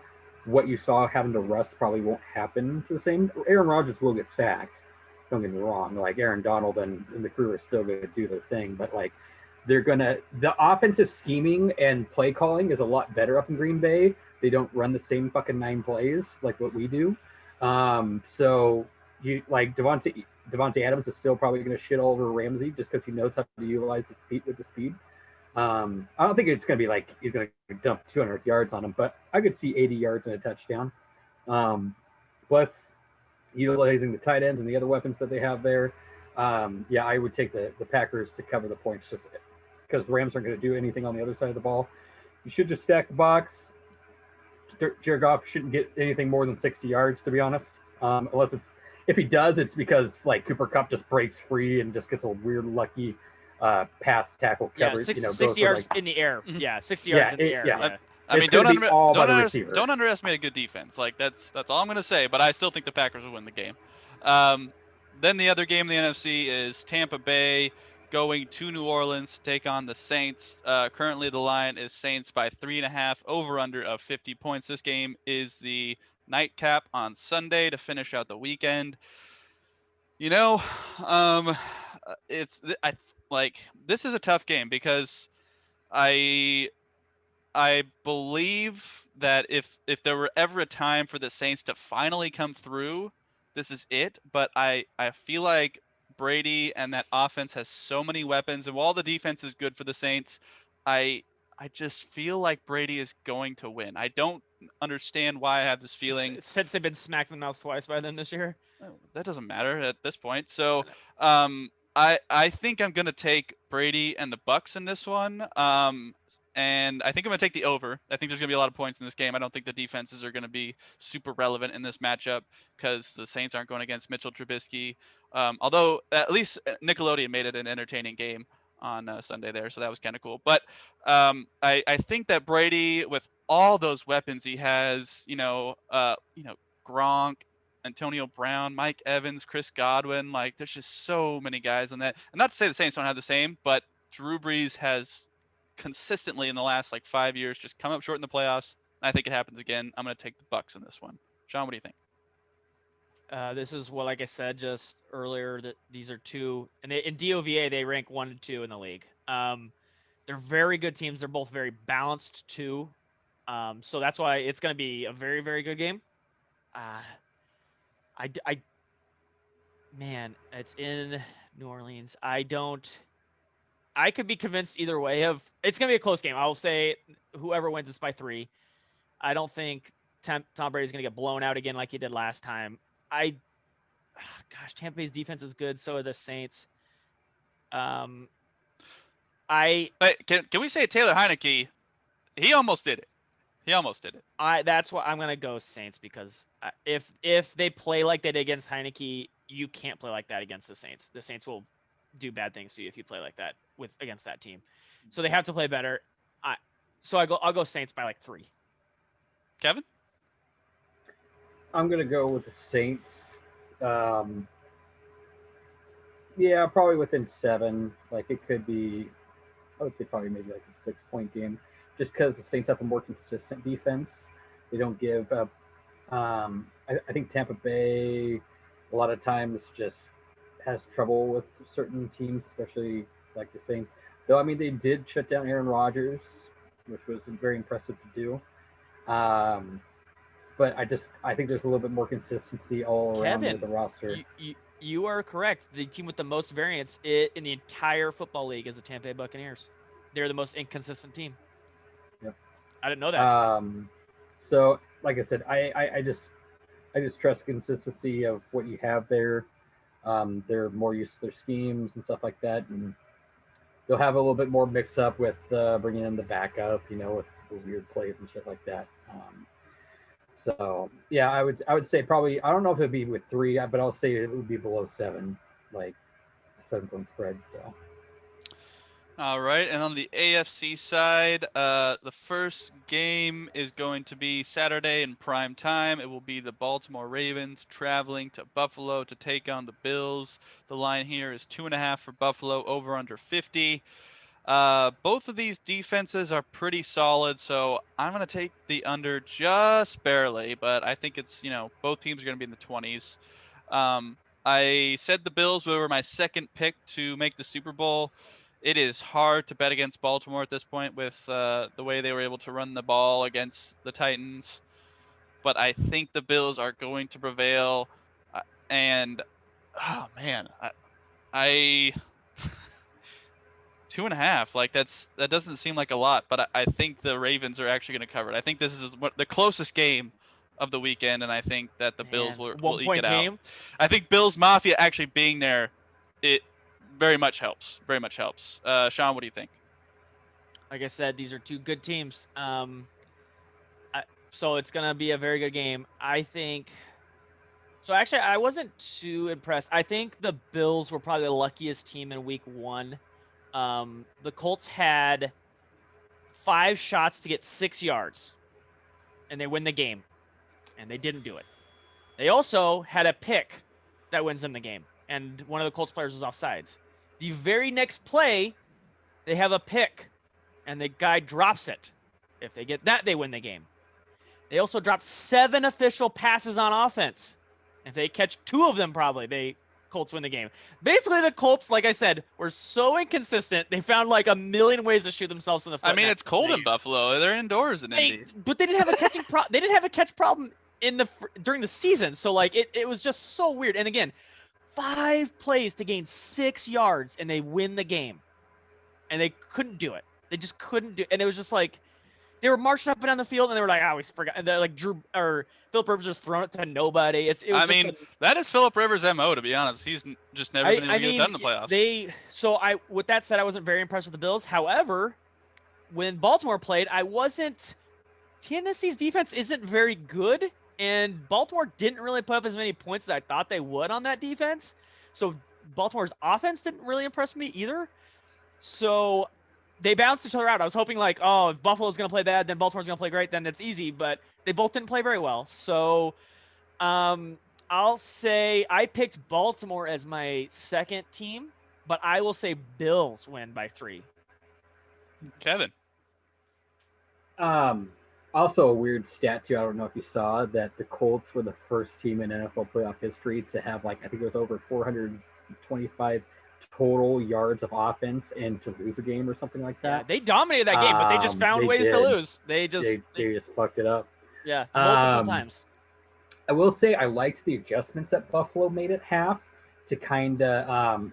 what you saw having to rust probably won't happen to the same. Aaron Rodgers will get sacked. Don't get me wrong. Like Aaron Donald and the crew are still going to do their thing, but like the offensive scheming and play calling is a lot better up in Green Bay. They don't run the same fucking 9 plays like what we do. So you like Devontae Adams is still probably going to shit all over Ramsey just because he knows how to utilize his feet with the speed. I don't think it's going to be like he's going to dump 200 yards on him, but I could see 80 yards and a touchdown. Plus, utilizing the tight ends and the other weapons that they have there. Yeah, I would take the Packers to cover the points just because the Rams aren't going to do anything on the other side of the ball. You should just stack the box. Jared Goff shouldn't get anything more than 60 yards, to be honest. Unless if he does, it's because like Cooper Kupp just breaks free and just gets a weird lucky pass tackle coverage. Yeah, 60 yards in the air. Yeah, 60 yards in the air. Yeah. I mean, don't underestimate a good defense. Like that's all I'm gonna say. But I still think the Packers will win the game. Then the other game in the NFC is Tampa Bay going to New Orleans to take on the Saints. Currently, the line is Saints by 3.5, over/under of 50 points. This game is the nightcap on Sunday to finish out the weekend. You know, this is a tough game because I believe that if there were ever a time for the Saints to finally come through, this is it. But I feel like Brady and that offense has so many weapons, and while the defense is good for the Saints, I just feel like Brady is going to win. I don't understand why I have this feeling. Since they've been smacked in the mouth twice by them this year. That doesn't matter at this point. So I think I'm gonna take Brady and the Bucks in this one. And I think I'm going to take the over. I think there's going to be a lot of points in this game. I don't think the defenses are going to be super relevant in this matchup because the Saints aren't going against Mitchell Trubisky. Although at least Nickelodeon made it an entertaining game on Sunday there, so that was kind of cool. But I think that Brady, with all those weapons he has, Gronk, Antonio Brown, Mike Evans, Chris Godwin, like there's just so many guys on that. And not to say the Saints don't have the same, but Drew Brees has consistently in the last 5 years just come up short in the playoffs. I think it happens again. I'm going to take the Bucks in this one. Sean, what do you think? This is what, like I said just earlier, that these are two, and in DOVA they rank 1 and 2 in the league. They're very good teams. They're both very balanced too. So that's why it's going to be a very, very good game. Man, it's in New Orleans. I could be convinced either way it's going to be a close game. I'll say whoever wins is by 3. I don't think Tom Brady's going to get blown out again like he did last time. Tampa Bay's defense is good. So are the Saints. Can we say Taylor Heineke? He almost did it. He almost did it. That's why I'm gonna go Saints, because if they play like they did against Heineke, you can't play like that against the Saints. The Saints will do bad things to you if you play like that against that team. So they have to play better. I'll go Saints by like 3. Kevin? I'm gonna go with the Saints. Yeah, probably within 7. Like it could be, I would say probably maybe like a 6-point game, just because the Saints have a more consistent defense. They don't give up. I think Tampa Bay a lot of times just has trouble with certain teams, especially like the Saints. Though I mean they did shut down Aaron Rodgers, which was very impressive to do. But I think there's a little bit more consistency all around Kevin, with the roster. You are correct. The team with the most variance in the entire football league is the Tampa Bay Buccaneers. They're the most inconsistent team. Yep. I didn't know that. So like I said, I just trust consistency of what you have there. They're more used to their schemes and stuff like that, and they'll have a little bit more mix up with bringing in the backup, with weird plays and shit like that. So yeah, I would say probably, I don't know if it'd be with 3, but I'll say it would be below 7, like a 7-point spread. So. All right, and on the AFC side, the first game is going to be Saturday in prime time. It will be the Baltimore Ravens traveling to Buffalo to take on the Bills. The line here is 2.5 for Buffalo, over under 50. Both of these defenses are pretty solid, so I'm going to take the under just barely, but I think it's, both teams are going to be in the 20s. I said the Bills were my second pick to make the Super Bowl. It is hard to bet against Baltimore at this point with the way they were able to run the ball against the Titans. But I think the Bills are going to prevail. And, oh, man, I 2.5, like that doesn't seem like a lot, but I think the Ravens are actually going to cover it. I think this is the closest game of the weekend, and I think that the Bills will eke it out. Game. I think Bills Mafia actually being there, it very much helps. Very much helps. Sean, what do you think? Like I said, these are 2 good teams. So it's gonna be a very good game. I think. So actually, I wasn't too impressed. I think the Bills were probably the luckiest team in Week 1. The Colts had 5 shots to get 6 yards, and they win the game, and they didn't do it. They also had a pick that wins them the game, and one of the Colts players was offsides. The very next play, they have a pick, and the guy drops it. If they get that, they win the game. They also dropped 7 official passes on offense. If they catch 2 of them, probably Colts win the game. Basically, the Colts, like I said, were so inconsistent. They found like a million ways to shoot themselves in the foot. I mean, it's cold in Buffalo. They're indoors in Indy. But they didn't have a catching problem. They didn't have a catch problem during the season. So like it was just so weird. And again, 5 plays to gain 6 yards, and they win the game. And they couldn't do it. They just couldn't do it. And it was just like they were marching up and down the field, and they were like, we forgot. And they're like Philip Rivers just throwing it to nobody. That is Philip Rivers' MO, to be honest. He's just never been able to get it done in the playoffs. With that said, I wasn't very impressed with the Bills. However, when Baltimore played, Tennessee's defense isn't very good, and Baltimore didn't really put up as many points as I thought they would on that defense. So Baltimore's offense didn't really impress me either. So they balanced each other out. I was hoping if Buffalo's going to play bad, then Baltimore's going to play great, then it's easy. But they both didn't play very well. So I'll say I picked Baltimore as my second team, but I will say Bills win by 3. Kevin. Also a weird stat too. I don't know if you saw that the Colts were the first team in NFL playoff history to have I think it was over 425 total yards of offense and to lose a game or something like that. Yeah, they dominated that game, but they just found ways to lose. They just fucked it up. Yeah, multiple times. I will say I liked the adjustments that Buffalo made at half to kind of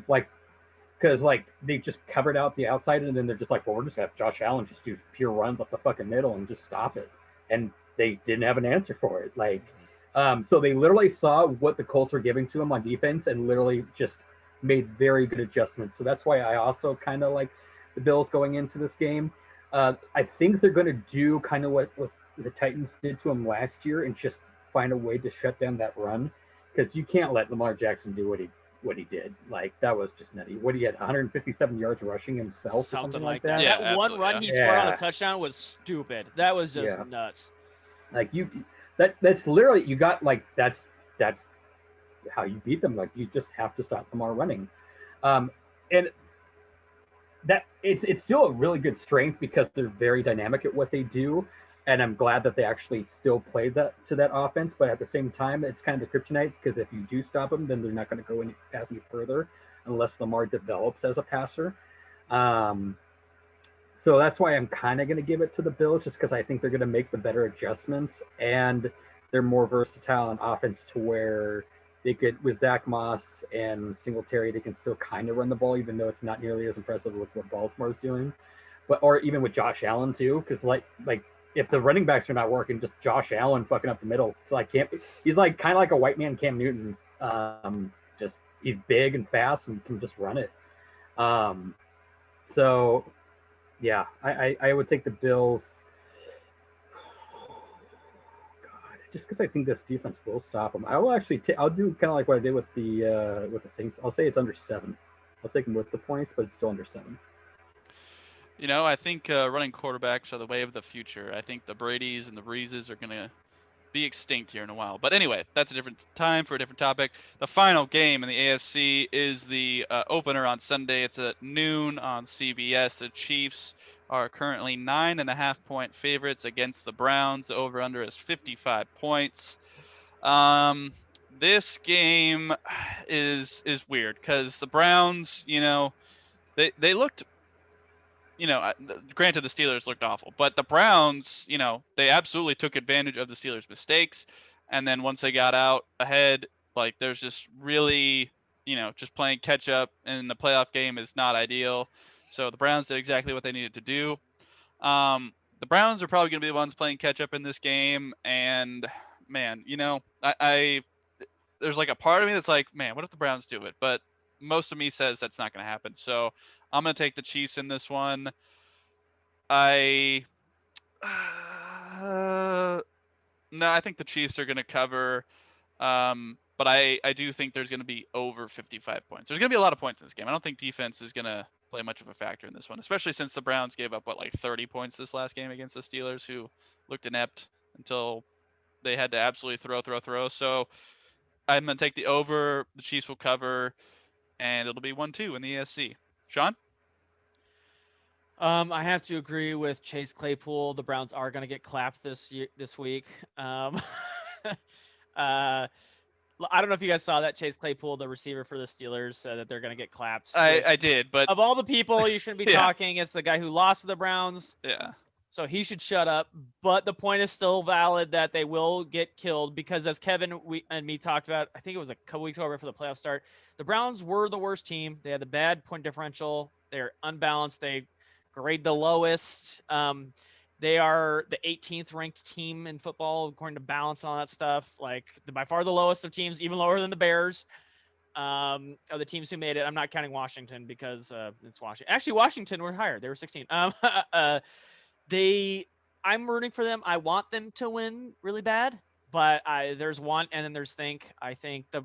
because they just covered out the outside, and then they're just we're just gonna have Josh Allen just do pure runs up the fucking middle and just stop it, and they didn't have an answer for it. So they literally saw what the Colts were giving to them on defense and literally just made very good adjustments. So that's why I also kind of like the Bills going into this game. I think they're going to do kind of what the Titans did to him last year and just find a way to shut down that run, because you can't let Lamar Jackson do what he did. Like, that was just nutty. What, he had 157 yards rushing himself or something like that. Yeah, That one absolutely, run yeah. he scored on Yeah. the touchdown was stupid. That was just Yeah. nuts. Like, that's literally, you got, like, that's how you beat them. Like, you just have to stop Lamar running. And that it's still a really good strength because they're very dynamic at what they do, and I'm glad that they actually still play that to that offense. But at the same time, it's kind of the kryptonite, because if you do stop them, then they're not going to go any further unless Lamar develops as a passer. So that's why I'm kind of going to give it to the Bills, just because I think they're going to make the better adjustments, and they're more versatile on offense to where they could, with Zach Moss and Singletary, they can still kind of run the ball, even though it's not nearly as impressive as what Baltimore's doing. But or even with Josh Allen too, because like if the running backs are not working, just Josh Allen fucking up the middle. So like he's like kind of like a white man Cam Newton. Just he's big and fast and can just run it. So yeah, I would take the Bills. Just because I think this defense will stop them. I will actually I'll do kind of like what I did with the Saints. I'll say it's under 7. I'll take them with the points, but it's still under 7. You know, I think running quarterbacks are the way of the future. I think the Bradys and the Breezes are going to be extinct here in a while. But anyway, that's a different time for a different topic. The final game in the AFC is the opener on Sunday. It's at noon on CBS. The Chiefs are currently 9.5-point favorites against the Browns. The over-under is 55 points. This game is weird because the Browns, you know, they looked, you know, granted the Steelers looked awful, but the Browns, you know, they absolutely took advantage of the Steelers' mistakes. And then once they got out ahead, like there's just really, you know, just playing catch up in the playoff game is not ideal. So the Browns did exactly what they needed to do. The Browns are probably going to be the ones playing catch up in this game. And man, you know, I there's like a part of me that's like, man, what if the Browns do it? But most of me says that's not going to happen. So I'm going to take the Chiefs in this one. No, I think the Chiefs are going to cover. But I do think there's going to be over 55 points. There's going to be a lot of points in this game. I don't think defense is going to play much of a factor in this one, especially since the Browns gave up, like 30 points this last game against the Steelers, who looked inept until they had to absolutely throw. So I'm going to take the over. The Chiefs will cover, and it'll be 1-2 in the AFC. Sean? I have to agree with Chase Claypool. The Browns are going to get clapped this week. I don't know if you guys saw that. Chase Claypool, the receiver for the Steelers, said that they're going to get clapped. I did, but of all the people you shouldn't be Yeah. talking, it's the guy who lost to the Browns. yeah. So he should shut up. But the point is still valid that they will get killed because, as Kevin and me talked about, I think it was a couple weeks ago right before the playoff start, the Browns were the worst team. They had the bad point differential. They're unbalanced. They grade the lowest. They are the 18th ranked team in football according to balance and all that stuff. Like by far the lowest of teams, even lower than the Bears. Of the teams who made it. I'm not counting Washington because it's Washington. Actually, Washington were higher. They were 16. I'm rooting for them. I want them to win really bad, but there's one, and then there's Think. I think the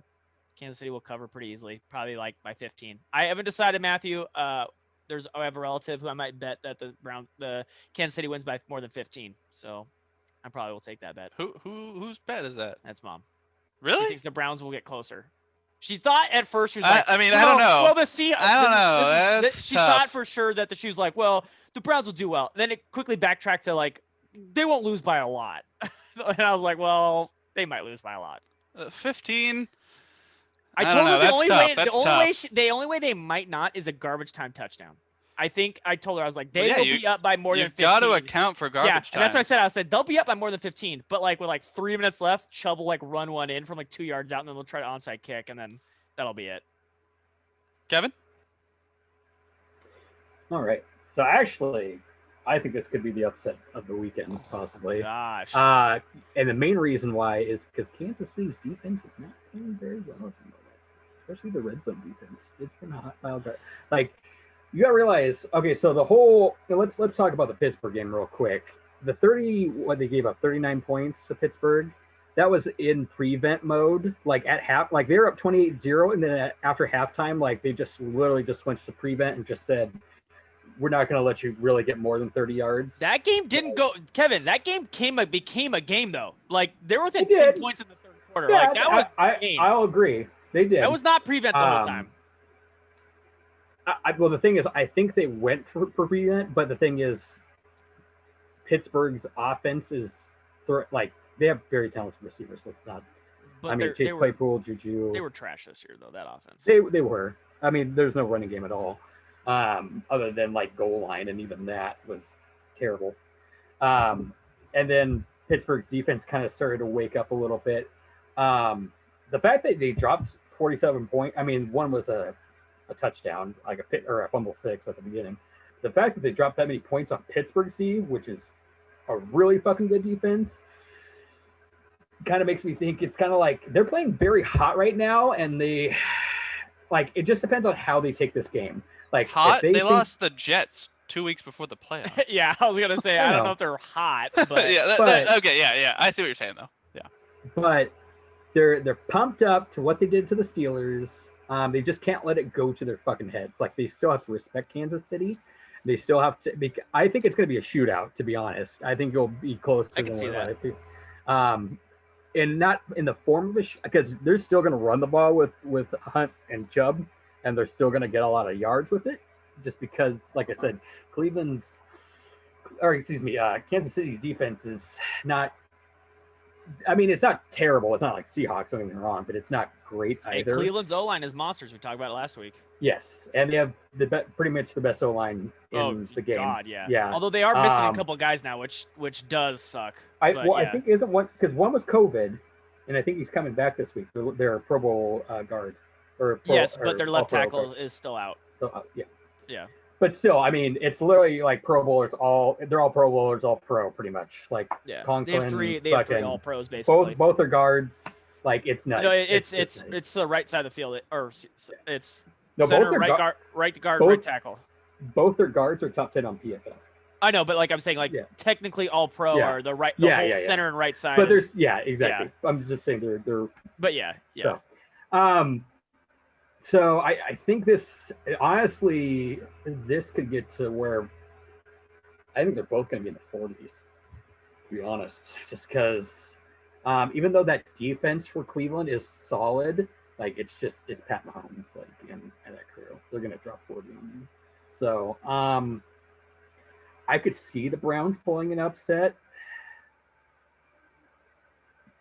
Kansas City will cover pretty easily, probably like by 15. I haven't decided, Matthew. I have a relative who I might bet that the Kansas City wins by more than 15. So I probably will take that bet. Whose bet is that? That's Mom. Really? She thinks the Browns will get closer. She thought at first she was I don't know. Well, the Seahawks. I don't know. She thought for sure that she was like, well, the Browns will do well. Then it quickly backtracked to like, they won't lose by a lot. And I was like, well, they might lose by a lot. 15. I told her the only way they might not is a garbage time touchdown. I think I told her, I was like, they will be up by more than 15. You've got to account for garbage time. And that's what I said. I said, they'll be up by more than 15. But like with like 3 minutes left, Chubb will like run one in from like 2 yards out, and then they'll try to onside kick, and then that'll be it. Kevin? All right. So actually, I think this could be the upset of the weekend, possibly. Gosh. And the main reason why is because Kansas City's defense is not playing very well at the moment, especially the red zone defense. It's been hot. Like, you gotta realize, okay, so the whole let's talk about the Pittsburgh game real quick. the 30, what they gave up, 39 points to Pittsburgh. That was in prevent mode. Like at half, like they were up 28-0, and then after halftime, like they just literally just switched to prevent and just said, we're not going to let you really get more than 30 yards. That game didn't go, Kevin. That game became a game though. Like they were within It 10 did. points in the third quarter. Yeah, like that was a game. I'll agree. They did. That was not prevent the whole time. Well, the thing is, I think they went for prevent, but the thing is, Pittsburgh's offense is like they have very talented receivers. Let's not. But I mean, Chase Claypool, Juju. They were trash this year, though. That offense. They were. I mean, there's no running game at all, other than like goal line, and even that was terrible. And then Pittsburgh's defense kind of started to wake up a little bit. The fact that they dropped 47 points. I mean, one was a touchdown, like a fumble 6 at the beginning. The fact that they dropped that many points on Pittsburgh, Steve, which is a really fucking good defense, kind of makes me think it's kind of like they're playing very hot right now, and they like it just depends on how they take this game. Like hot, they lost the Jets 2 weeks before the playoffs. Yeah, I was gonna say I don't know if they're hot, but yeah, okay, yeah, I see what you're saying though. Yeah, but they're pumped up to what they did to the Steelers. They just can't let it go to their fucking heads. Like they still have to respect Kansas City. They still have to. I think it's going to be a shootout. To be honest, I think it'll be close to. I can see that. And not in the form of because they're still going to run the ball with Hunt and Chubb, and they're still going to get a lot of yards with it. Just because, like I said, Kansas City's defense is not. I mean, it's not terrible. It's not like Seahawks, don't get me wrong, but it's not great either. And Cleveland's O-line is monsters. We talked about it last week. Yes, and they have pretty much the best O-line in the game. God, yeah. Yeah. Although they are missing a couple guys now, which does suck. I think isn't one because one was COVID, and I think he's coming back this week. They're a Pro Bowl guard. But their left tackle is still out. So, yeah. Yeah. But still, I mean, it's literally like Pro Bowlers. They're all Pro Bowlers, all pro, pretty much. Like Conklin, they have three all pros basically. Both are guards. Like it's nuts. No, it's the right side of the field, it's no, center, both right guard, right tackle. Both their guards are top 10 on PFF. I know, but like I'm saying, technically all pro are the whole center and right side. But there's exactly. Yeah. I'm just saying they're. But yeah. So I think this could get to where I think they're both going to be in the 40s, to be honest. Just because even though that defense for Cleveland is solid, like it's Pat Mahomes and that crew. They're going to drop 40 on you. So I could see the Browns pulling an upset.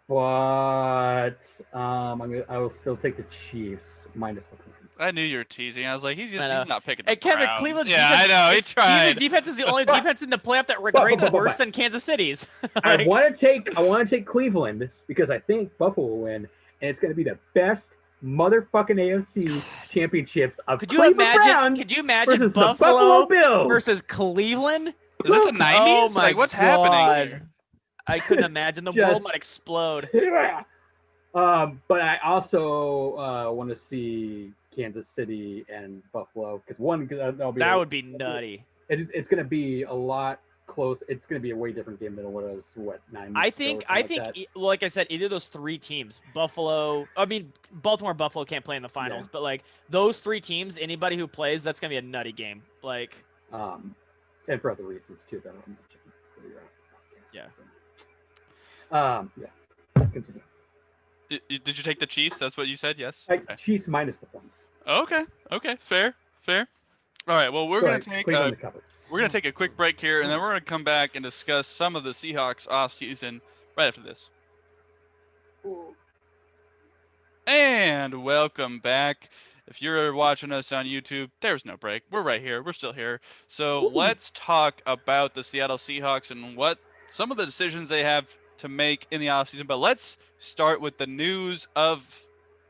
But I will still take the Chiefs minus the points. I knew you were teasing. I was like, he's not picking the Kevin, Browns. Cleveland's defense. I know, he tried. Cleveland's defense is the only defense in the playoff that rates worse than Kansas City's. I want to take Cleveland because I think Buffalo will win, and it's going to be the best motherfucking AFC championships of Could you imagine versus Buffalo Bills versus Cleveland? Is this the 90s? Oh my like, what's God. happening here? I couldn't imagine. The world might explode. But I also want to see Kansas City and Buffalo because that would be nutty. It's going to be a lot close. It's going to be a way different game than what it was. 9 I think. Like I said, either of those three teams, Baltimore, Buffalo can't play in the finals, but like those three teams, anybody who plays, that's going to be a nutty game. Like, and for other reasons too that I'm mentioning. Yeah. Let's continue. Did you take the Chiefs? That's what you said. Yes. Okay. Chiefs minus the points. Okay. Fair. All right. Well, we're gonna take a quick break here, and then we're gonna come back and discuss some of the Seahawks offseason right after this. And welcome back. If you're watching us on YouTube, there's no break. We're right here. We're still here. So let's talk about the Seattle Seahawks and what some of the decisions they have to make in the offseason. But let's start with the news of,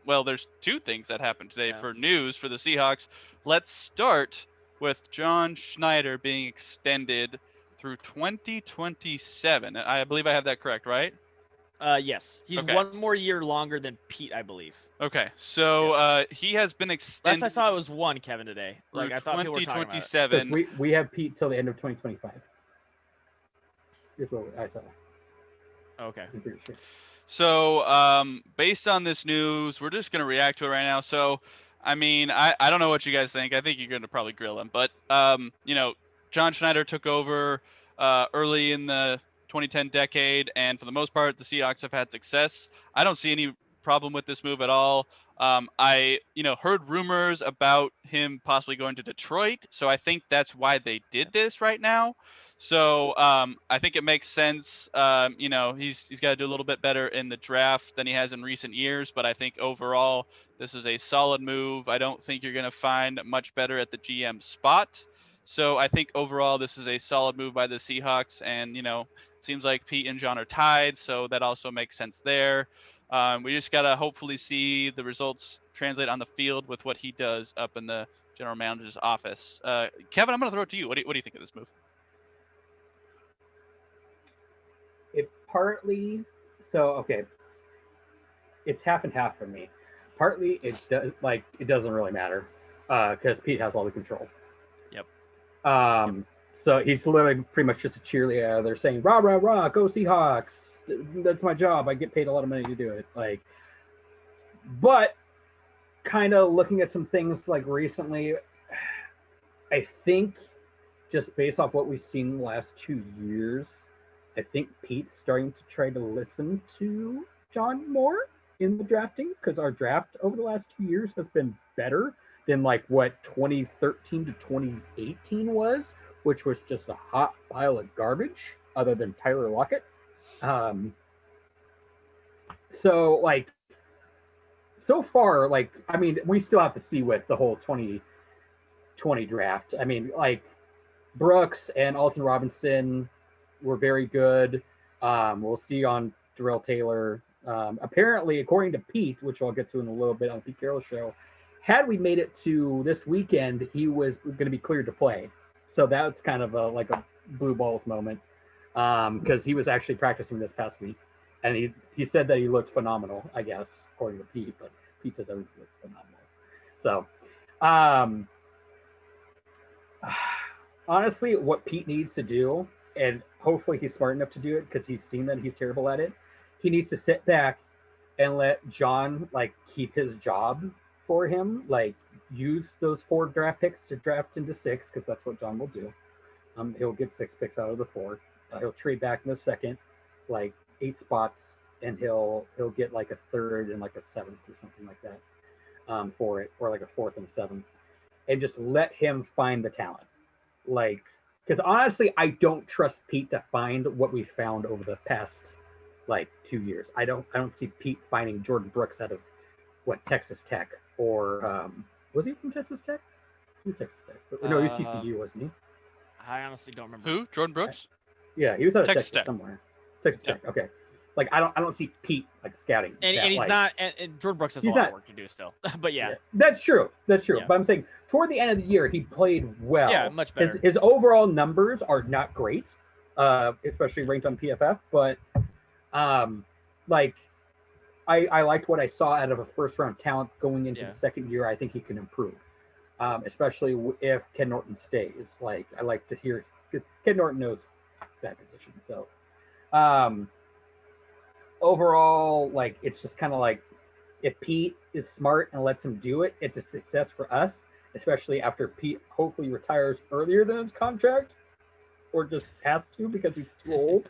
there's two things that happened today for news for the Seahawks. Let's start with John Schneider being extended through 2027. I believe I have that correct, right? Yes. He's one more year longer than Pete, I believe. Okay. So he has been extended. Last I saw it was one, Kevin, today. Like I thought people were talking about it. 2027. We have Pete till the end of 2025. Here's what I saw. Okay. I'm pretty sure. So, based on this news, we're just gonna react to it right now. So, I mean, I don't know what you guys think. I think you're gonna probably grill him, but John Schneider took over early in the 2010 decade, and for the most part, the Seahawks have had success. I don't see any problem with this move at all. I heard rumors about him possibly going to Detroit, so I think that's why they did this right now. So I think it makes sense. He's got to do a little bit better in the draft than he has in recent years, but I think overall this is a solid move. I don't think you're going to find much better at the GM spot. So I think overall this is a solid move by the Seahawks, and it seems like Pete and John are tied, so that also makes sense there. We just gotta hopefully see the results translate on the field with what he does up in the general manager's office. Kevin, I'm gonna throw it to you. What do you think of this move? It partly, so okay, it's half and half for me. Partly it doesn't really matter because Pete has all the control. Yep. So he's literally pretty much just a cheerleader. They're saying rah rah rah, go Seahawks. That's my job. I get paid a lot of money to do it. But kind of looking at some things like recently, I think just based off what we've seen the last 2 years, I think Pete's starting to try to listen to John more in the drafting because our draft over the last 2 years has been better than like what 2013 to 2018 was, which was just a hot pile of garbage other than Tyler Lockett. So far, we still have to see with the whole 2020 draft. I mean, Brooks and Alton Robinson were very good. We'll see on Darrell Taylor. Apparently, according to Pete, which I'll get to in a little bit on the Pete Carroll show, had we made it to this weekend, he was going to be cleared to play. So that's kind of a blue balls moment because he was actually practicing this past week. And he said that he looked phenomenal, I guess, according to Pete, but Pete says everything looks phenomenal. So, honestly, what Pete needs to do, and hopefully he's smart enough to do it because he's seen that he's terrible at it, he needs to sit back and let John, keep his job for him. Use those 4 draft picks to draft into 6 because that's what John will do. He'll get 6 picks out of the 4. He'll trade back in the second, 8 spots, and he'll get a third and a 7th or something like that for it, or a 4th and 7th, and just let him find the talent. Because honestly, I don't trust Pete to find what we found over the past 2 years. I don't see Pete finding Jordan Brooks out of Texas Tech, or was he from Texas Tech? He was Texas Tech. No, he was TCU, wasn't he? I honestly don't remember. Who? Jordan Brooks? Yeah, he was out of Texas Texas Tech. somewhere. Texas Tech. Okay. I don't see Pete scouting. And he's not. And Jordan Brooks has a lot of work to do still. But yeah. That's true. That's true. Yeah. But I'm saying toward the end of the year, he played well. Yeah, much better. His overall numbers are not great, especially ranked on PFF. But I liked what I saw out of a first round talent going into the second year. I think he can improve, especially if Ken Norton stays. I like to hear because Ken Norton knows that position. So overall, it's just kind of if Pete is smart and lets him do it, it's a success for us, especially after Pete hopefully retires earlier than his contract, or just has to because he's too old,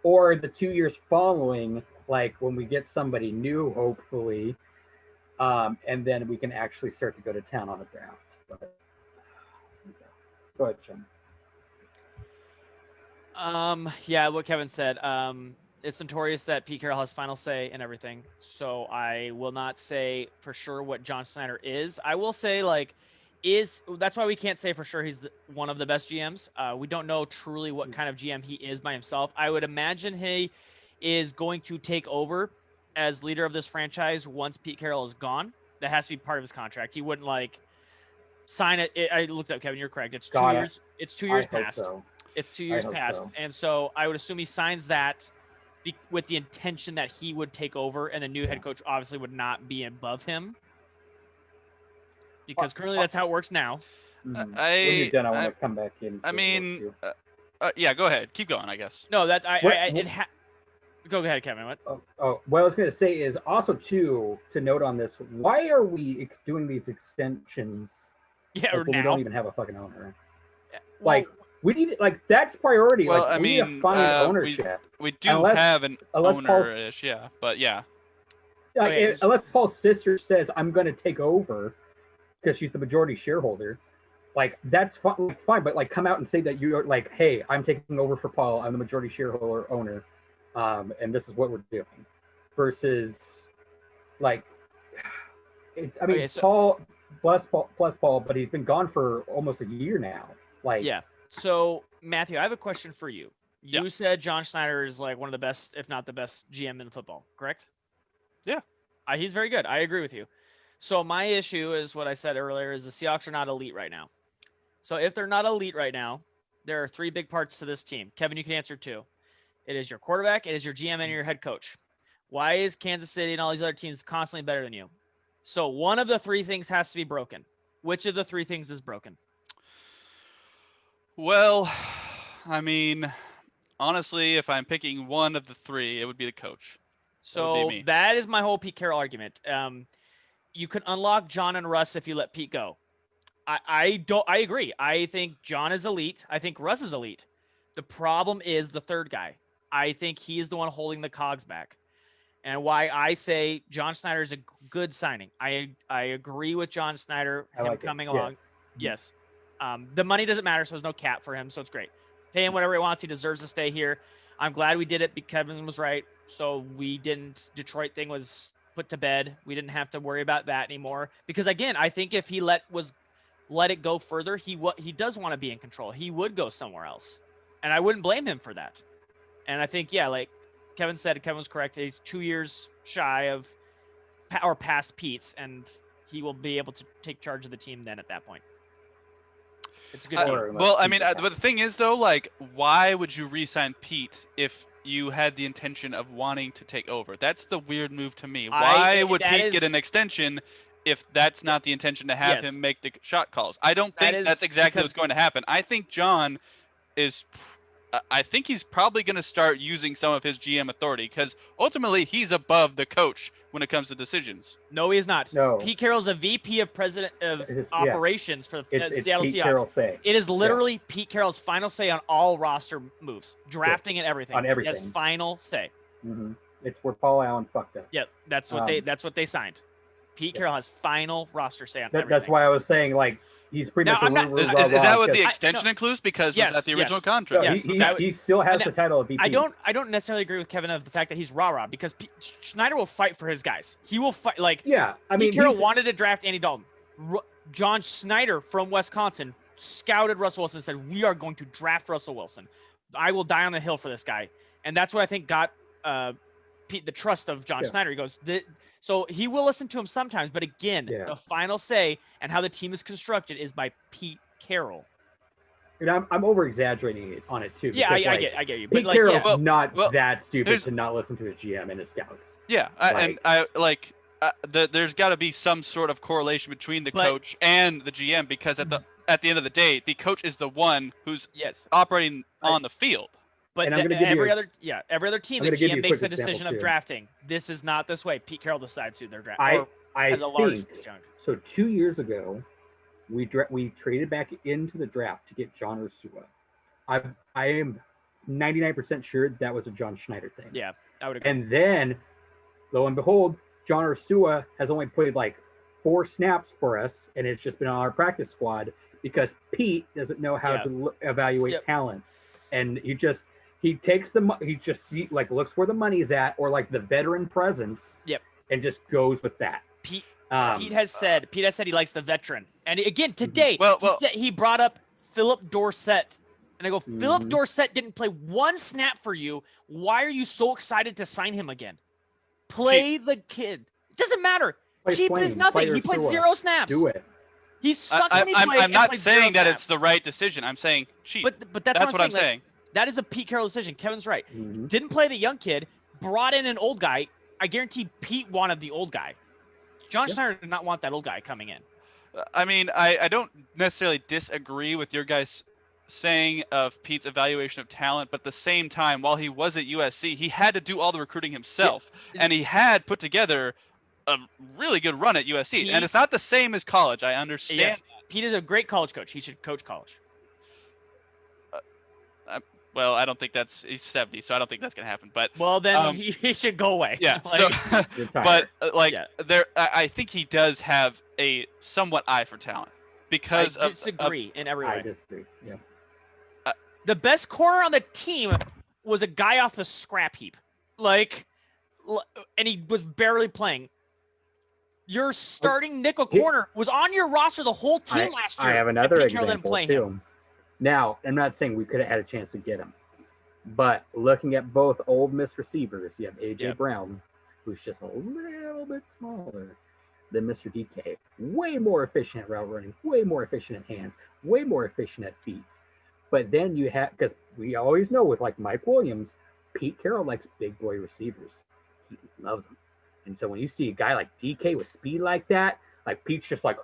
or the 2 years following, when we get somebody new, hopefully, and then we can actually start to go to town on the draft. But, go ahead, Sean. Yeah, what Kevin said. It's notorious that Pete Carroll has final say in everything. So I will not say for sure what John Schneider is. I will say that's why we can't say for sure he's one of the best GMs. We don't know truly what kind of GM he is by himself. I would imagine he is going to take over as leader of this franchise once Pete Carroll is gone. That has to be part of his contract. He wouldn't sign it. I looked up, Kevin. You're correct. It's 2 years. It's 2 years past. So. It's 2 years past. So. And so I would assume he signs that with the intention that he would take over, and the new head coach obviously would not be above him, because currently that's how it works now. When you're done, I want to come back in. Yeah, go ahead. Keep going, I guess. No, that What- Go ahead, Kevin. What? What I was going to say is also to note on this. Why are we doing these extensions? Yeah, Like, when we now. don't even have a fucking owner. Well, Like we need that's priority. Well, like I we need mean, to find ownership. We do Unless- have an unless Paul's- owner-ish, yeah. But yeah. Like, Okay, unless Paul's sister says I'm going to take over because she's the majority shareholder, like that's fine. But like, come out and say that you're like, hey, I'm taking over for Paul. I'm the majority shareholder owner, and this is what we're doing. Versus, like, I mean, Okay, so- Paul, bless Paul, but he's been gone for almost a year now. Like, yeah. So Matthew, I have a question for you. You Yeah. said John Schneider is like one of the best, if not the best, GM in football. Correct? Yeah. He's very good. I agree with you. So my issue is what I said earlier: is the Seahawks are not elite right now. So if they're not elite right now, there are three big parts to this team. Kevin, you can answer two. It is your quarterback, it is your GM, and your head coach. Why is Kansas City and all these other teams constantly better than you? So one of the three things has to be broken. Which of the three things is broken? Well, I mean, honestly, if I'm picking one of the three, it would be the coach. So me. that is my whole Pete Carroll argument. You can unlock John and Russ if you let Pete go. I agree. I think John is elite. I think Russ is elite. The problem is the third guy. I think he is the one holding the cogs back. And why I say John Schneider is a good signing. I agree with John Schneider, I him like it. coming Yes. along. Yes. The money doesn't matter, so there's no cap for him, so it's great. Pay him whatever he wants. He deserves to stay here. I'm glad we did it because Kevin was right. So we didn't, Detroit thing was put to bed. We didn't have to worry about that anymore. Because again, I think if he let it go further, he does want to be in control. He would go somewhere else. And I wouldn't blame him for that. And I think, yeah, like Kevin said, Kevin was correct. He's 2 years shy of or past Pete's, and he will be able to take charge of the team then at that point. It's a good team. Well, I mean, but the thing is, though, like, why would you re-sign Pete if you had the intention of wanting to take over? That's the weird move to me. Why would Pete get an extension if that's not the intention to have him make the shot calls? I don't think that's exactly what's going to happen. I think John is... I think he's probably going to start using some of his GM authority because ultimately he's above the coach when it comes to decisions. No, he is not. No. Pete Carroll's a VP of President of Operations for the it's Seattle Pete Seahawks. Carroll say. It is literally Pete Carroll's final say on all roster moves, drafting and everything. On everything. He has final say. Mm-hmm. It's where Paul Allen fucked up. Yeah, that's what they signed. Pete Carroll has final roster say on everything. That's why I was saying, like, he's pretty much Is that what the extension includes? Because yes, was that the original yes. contract? Yes. He still has the title of VP. I don't necessarily agree with Kevin of the fact that he's rah-rah because Schneider will fight for his guys. He will fight. Like, yeah, I mean, Pete Carroll wanted to draft Andy Dalton. John Schneider from Wisconsin scouted Russell Wilson and said, "We are going to draft Russell Wilson. I will die on the hill for this guy." And that's what I think got Pete the trust of John Schneider. He goes, so he will listen to him sometimes, but again, the final say and how the team is constructed is by Pete Carroll. And I'm over exaggerating on it too. Yeah, because, I get you. Pete But Carroll's not that stupid to not listen to his GM and his scouts. Yeah, there's got to be some sort of correlation between the coach and the GM because at the end of the day, the coach is the one who's operating on the field. But every other team, the GM makes the decision of drafting. This is not this way. Pete Carroll decides who they're drafting. I think so. 2 years ago, we traded back into the draft to get John Ursua. I am 99% sure that was a John Schneider thing. Yeah, I would agree. And then, lo and behold, John Ursua has only played like 4 snaps for us, and it's just been on our practice squad because Pete doesn't know how to evaluate talent, and he takes looks where the money's at or like the veteran presence. Yep. And just goes with that. Pete has said he likes the veteran. And again, today he brought up Philip Dorsett. And I go, Philip Dorsett didn't play 1 snap for you. Why are you so excited to sign him again? Play the kid. It doesn't matter. Cheap is nothing. He played 0 snaps. Do it. He's sucked when he played. I'm not saying that it's the right decision. I'm saying cheap. But that's what I'm saying. Like, that is a Pete Carroll decision. Kevin's right. Didn't play the young kid, brought in an old guy. I guarantee Pete wanted the old guy. John Schneider did not want that old guy coming in. I mean, I don't necessarily disagree with your guys' saying of Pete's evaluation of talent, but at the same time, while he was at USC, he had to do all the recruiting himself, and he had put together a really good run at USC. And it's not the same as college. I understand. Yes, Pete is a great college coach. He should coach college. Well, I don't think he's 70, so I don't think that's gonna happen. But well, then he should go away. Yeah. Like, so, but I think he does have a somewhat eye for talent because I disagree in every way. I disagree. Yeah. The best corner on the team was a guy off the scrap heap, and he was barely playing. Your starting nickel corner was on your roster the whole team last year. I have another example didn't play too. him. Now, I'm not saying we could have had a chance to get him, but looking at both old Miss receivers, you have AJ Brown, who's just a little bit smaller than Mr. DK. Way more efficient at route running, way more efficient at hands, way more efficient at feet. But then you have, because we always know with like Mike Williams, Pete Carroll likes big boy receivers. He loves them. And so when you see a guy like DK with speed like that, like Pete's just like,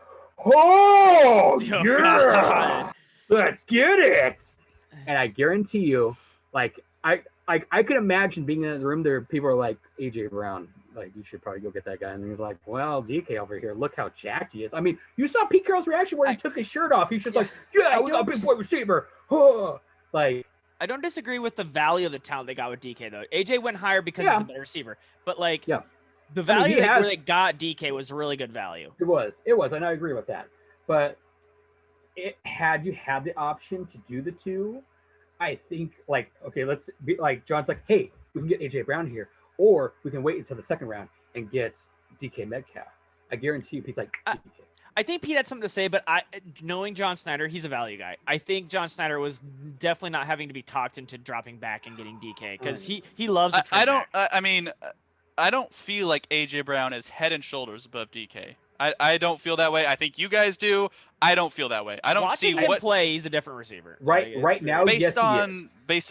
oh yeah, God. Let's get it. And I guarantee you, like, I could imagine being in the room there, people are like, AJ Brown, like, you should probably go get that guy. And he's like, well, DK over here, look how jacked he is. I mean, you saw Pete Carroll's reaction where he took his shirt off. He's just like, yeah, we got a big boy receiver. Like, I don't disagree with the value of the talent they got with DK, though. AJ went higher because he's a better receiver. But, like, the value where they got DK was really good value. It was, and I agree with that. But had you had the option to do the two, I think, like, okay, let's be like, John's like, hey, we can get AJ Brown here, or we can wait until the second round and get DK Metcalf. I guarantee you, Pete's like, DK. I think Pete had something to say, but knowing John Schneider, he's a value guy. I think John Schneider was definitely not having to be talked into dropping back and getting DK because he loves to trade back. I mean, I don't feel like AJ Brown is head and shoulders above DK. I don't feel that way. I think you guys do. I don't feel that way. I don't Watching see him what play. He's a different receiver. Right now, based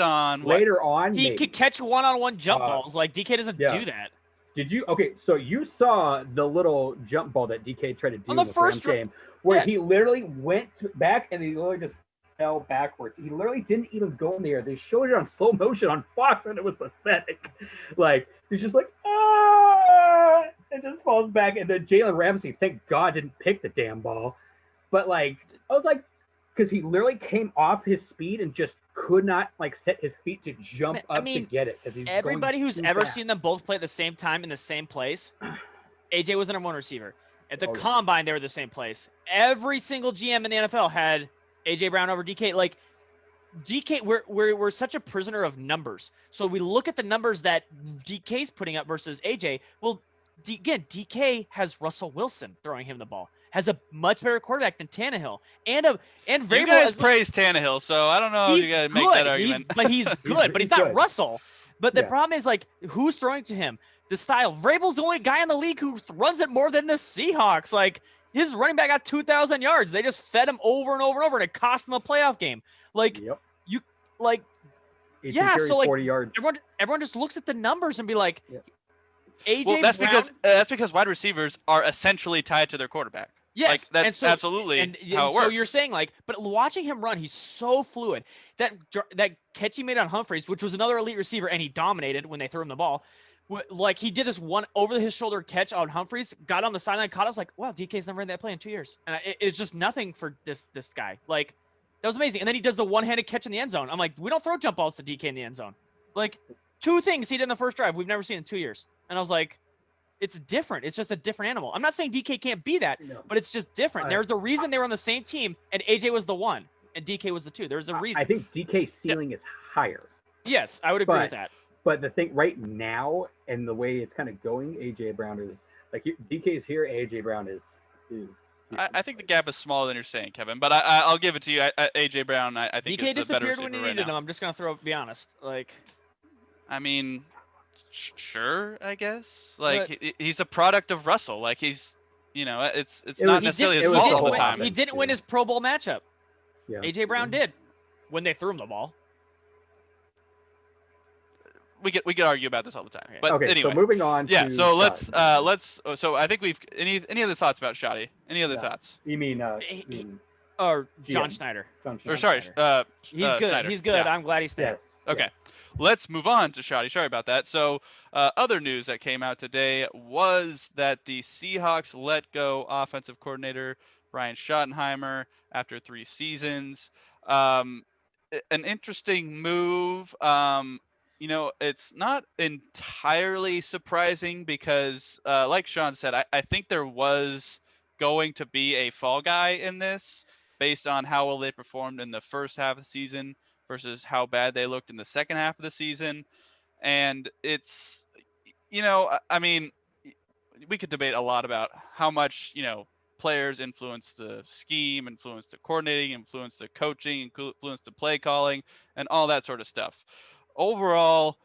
on later on, he could catch one-on-one jump balls. Like DK doesn't do that. Did you? Okay, so you saw the little jump ball that DK tried to do on the in the first game, where he literally went back and he literally just fell backwards. He literally didn't even go in the air. They showed it on slow motion on Fox, and it was pathetic. Like, he's just like, and just falls back. And then Jalen Ramsey, thank God, didn't pick the damn ball. But, like, I was like, because he literally came off his speed and just could not, like, set his feet to jump up to get it. Everybody who's ever seen them both play at the same time in the same place, AJ was the number one receiver. At the combine, they were the same place. Every single GM in the NFL had AJ Brown over DK. Like, DK, we're such a prisoner of numbers. So we look at the numbers that DK's putting up versus AJ. Well, again, DK has Russell Wilson throwing him the ball, has a much better quarterback than Tannehill, and Vrabel. You guys praise Tannehill, so I don't know if you guys make that argument. He's good, but he's not Russell. But the problem is, like, who's throwing to him? The style. Vrabel's the only guy in the league who runs it more than the Seahawks. Like, his running back got 2,000 yards. They just fed him over and over and over, and it cost him a playoff game. Like, so like 40 yards. Everyone just looks at the numbers and be like, AJ well, that's Brown, that's because wide receivers are essentially tied to their quarterback. Yes, like, that's absolutely how it works. So you're saying, like, but watching him run, he's so fluid. That catch he made on Humphreys, which was another elite receiver, and he dominated when they threw him the ball. Like, he did this one over his shoulder catch on Humphreys, got on the sideline, caught. I was like, wow, DK's never ran that play in 2 years, and it's just nothing for this guy. Like, that was amazing. And then he does the one-handed catch in the end zone. I'm like, we don't throw jump balls to DK in the end zone. Like, two things he did in the first drive we've never seen in 2 years, and I was like, it's different. It's just a different animal. I'm not saying DK can't be that, but it's just different. There's a reason they were on the same team, and AJ was the 1, and DK was the 2. There's a reason. I think DK's ceiling is higher. Yes, I would agree with that. But the thing right now, and the way it's kind of going, AJ Brown is like, DK's here. AJ Brown is. I think the gap is smaller than you're saying, Kevin. But I'll give it to you. AJ Brown, I think DK is the better disappeared when he right needed now. him. I'm just gonna be honest. Like, I mean, sure, I guess. Like, he's a product of Russell. Like, he's, it's not necessarily his fault all the time. He didn't win his Pro Bowl matchup. Yeah. AJ Brown did when they threw him the ball. We could argue about this all the time. But anyway. So moving on. Yeah. To So let's. So I think we've any other thoughts about Schotty? Any other thoughts? You mean Or John GM. Schneider. John Or Schneider. sorry, Schneider. He's good. Schneider. He's good. Yeah. I'm glad he stayed. Yes. Okay. Yes. Let's move on to Schotty. Sorry about that. So, other news that came out today was that the Seahawks let go offensive coordinator Brian Schottenheimer after 3 seasons. An interesting move. It's not entirely surprising because, like Sean said, I think there was going to be a fall guy in this based on how well they performed in the first half of the season versus how bad they looked in the second half of the season. And it's, I mean, we could debate a lot about how much, players influence the scheme, influence the coordinating, influence the coaching, influence the play calling, and all that sort of stuff. Overall,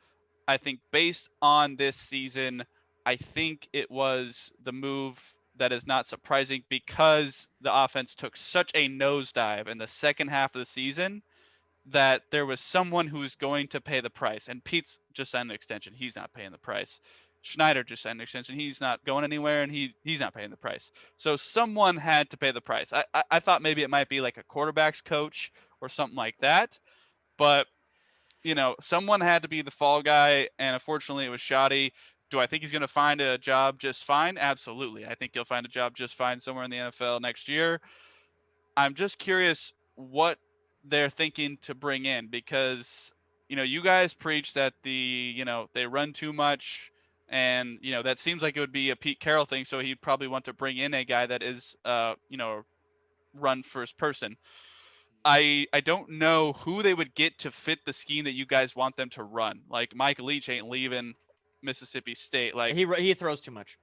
I think based on this season, I think it was the move that is not surprising because the offense took such a nosedive in the second half of the season that there was someone who's going to pay the price. And Pete's just signed an extension. He's not paying the price. Schneider just signed an extension. He's not going anywhere, and he's not paying the price. So someone had to pay the price. I thought maybe it might be like a quarterback's coach or something like that. But, someone had to be the fall guy, and unfortunately it was Schotty. Do I think he's going to find a job just fine? Absolutely. I think he'll find a job just fine somewhere in the NFL next year. I'm just curious what they're thinking to bring in because you guys preach that they run too much, and that seems like it would be a Pete Carroll thing, so he'd probably want to bring in a guy that is run first person. I don't know who they would get to fit the scheme that you guys want them to run. Like Mike Leach ain't leaving Mississippi State. Like He throws too much.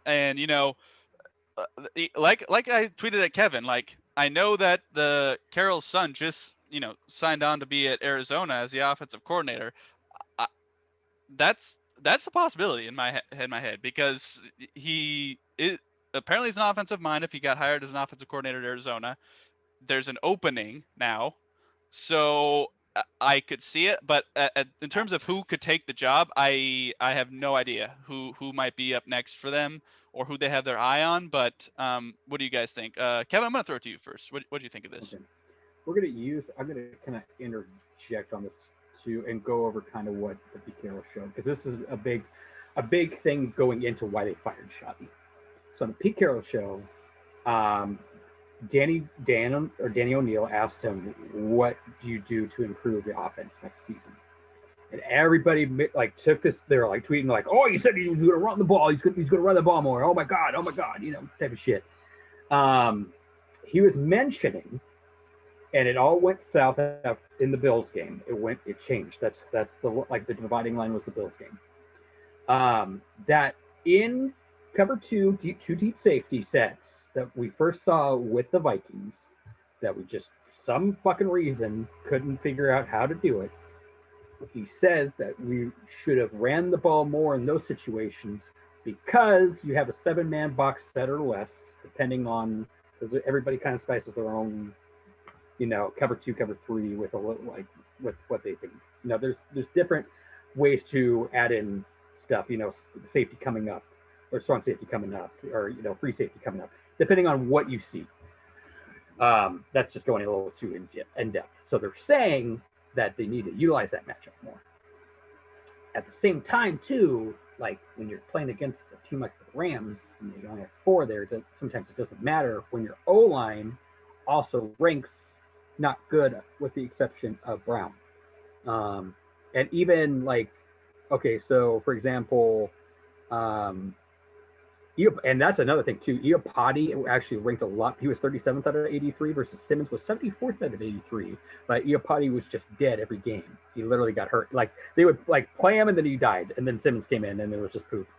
and like I tweeted at Kevin, like I know that the Carroll's son just signed on to be at Arizona as the offensive coordinator. I, that's a possibility in my head because he is apparently he's an offensive mind. If he got hired as an offensive coordinator at Arizona, there's an opening now, so I could see it. But in terms of who could take the job, I have no idea who might be up next for them or who they have their eye on. But what do you guys think? Kevin, I'm gonna throw it to you first. What do you think of this? Okay. I'm gonna kind of interject on this too and go over kind of what the Pete Carroll showed because this is a big thing going into why they fired Schotty. So on the Pete Carroll show, Danny O'Neill asked him, "What do you do to improve the offense next season?" And everybody like took this. They were like tweeting like, "Oh, you said he was going to run the ball. He's going to run the ball more. Oh my god, type of shit." He was mentioning, and it all went south in the Bills game. It changed. That's the dividing line was the Bills game. That in cover two deep safety sets that we first saw with the Vikings, that we just some fucking reason couldn't figure out how to do it. He says that we should have ran the ball more in those situations because you have a 7-man box set or less, depending on because everybody kind of spices their own, cover 2, cover 3 with a little like with what they think. There's different ways to add in stuff. Safety coming up, or strong safety coming up, or free safety coming up, depending on what you see. That's just going a little too in depth. So they're saying that they need to utilize that matchup more. At the same time, too, like when you're playing against a team like the Rams, and you only have 4 there, that sometimes it doesn't matter when your O-line also ranks not good, with the exception of Brown. And even like, okay, so for example, and that's another thing too. Iapati actually ranked a lot. He was 37th out of 83 versus Simmons was 74th out of 83. But Iapati was just dead every game. He literally got hurt. Like they would like play him and then he died. And then Simmons came in and it was just poop.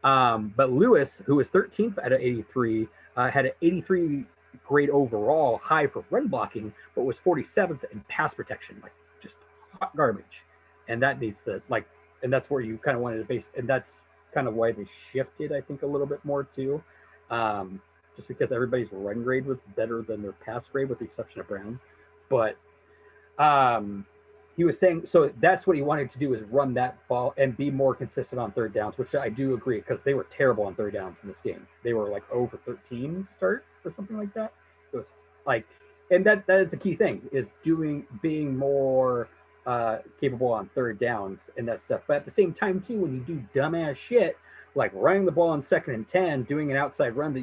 But Lewis, who was 13th out of 83, had an 83 grade overall, high for run blocking, but was 47th in pass protection, like just hot garbage. And that needs to and that's where you kind of wanted to base, and that's kind of why they shifted, I think, a little bit more too, just because everybody's run grade was better than their pass grade, with the exception of Brown. But he was saying, so that's what he wanted to do, is run that ball and be more consistent on third downs, which I do agree, because they were terrible on third downs in this game. They were like over 13 to start or something like that. It was Like, and that is a key thing, is being more capable on third downs and that stuff. But at the same time, too, when you do dumbass shit like running the ball on 2nd and 10, doing an outside run that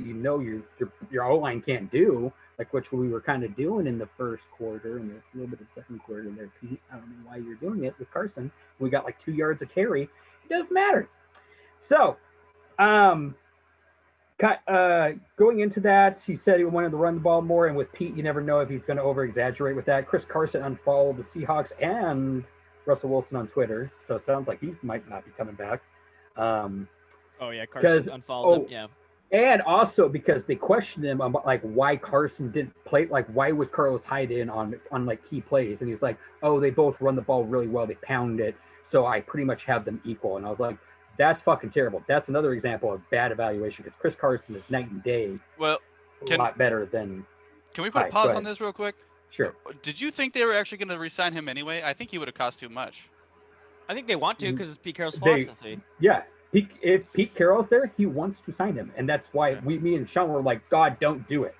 your O line can't do, like which we were kind of doing in the first quarter and a little bit of the second quarter there, Pete. I don't know why you're doing it with Carson. We got like 2 yards of carry. It doesn't matter. So, going into that, he said he wanted to run the ball more, and with Pete, you never know if he's going to over-exaggerate with that. Chris Carson unfollowed the Seahawks and Russell Wilson on Twitter, so it sounds like he might not be coming back. Oh yeah, Carson unfollowed him. Yeah, and also because they questioned him on like why Carson didn't play, like why was Carlos Hyde in on like key plays, and he's like, oh, they both run the ball really well, they pound it, so I pretty much have them equal. And I was like, that's fucking terrible. That's another example of bad evaluation, because Chris Carson is night and day. Well, a lot better than. Can we put a pause on this real quick? Sure. Did you think they were actually going to re-sign him anyway? I think he would have cost too much. I think they want to because it's Pete Carroll's philosophy. Yeah. If Pete Carroll's there, he wants to sign him, and that's why me and Sean were like, God, don't do it.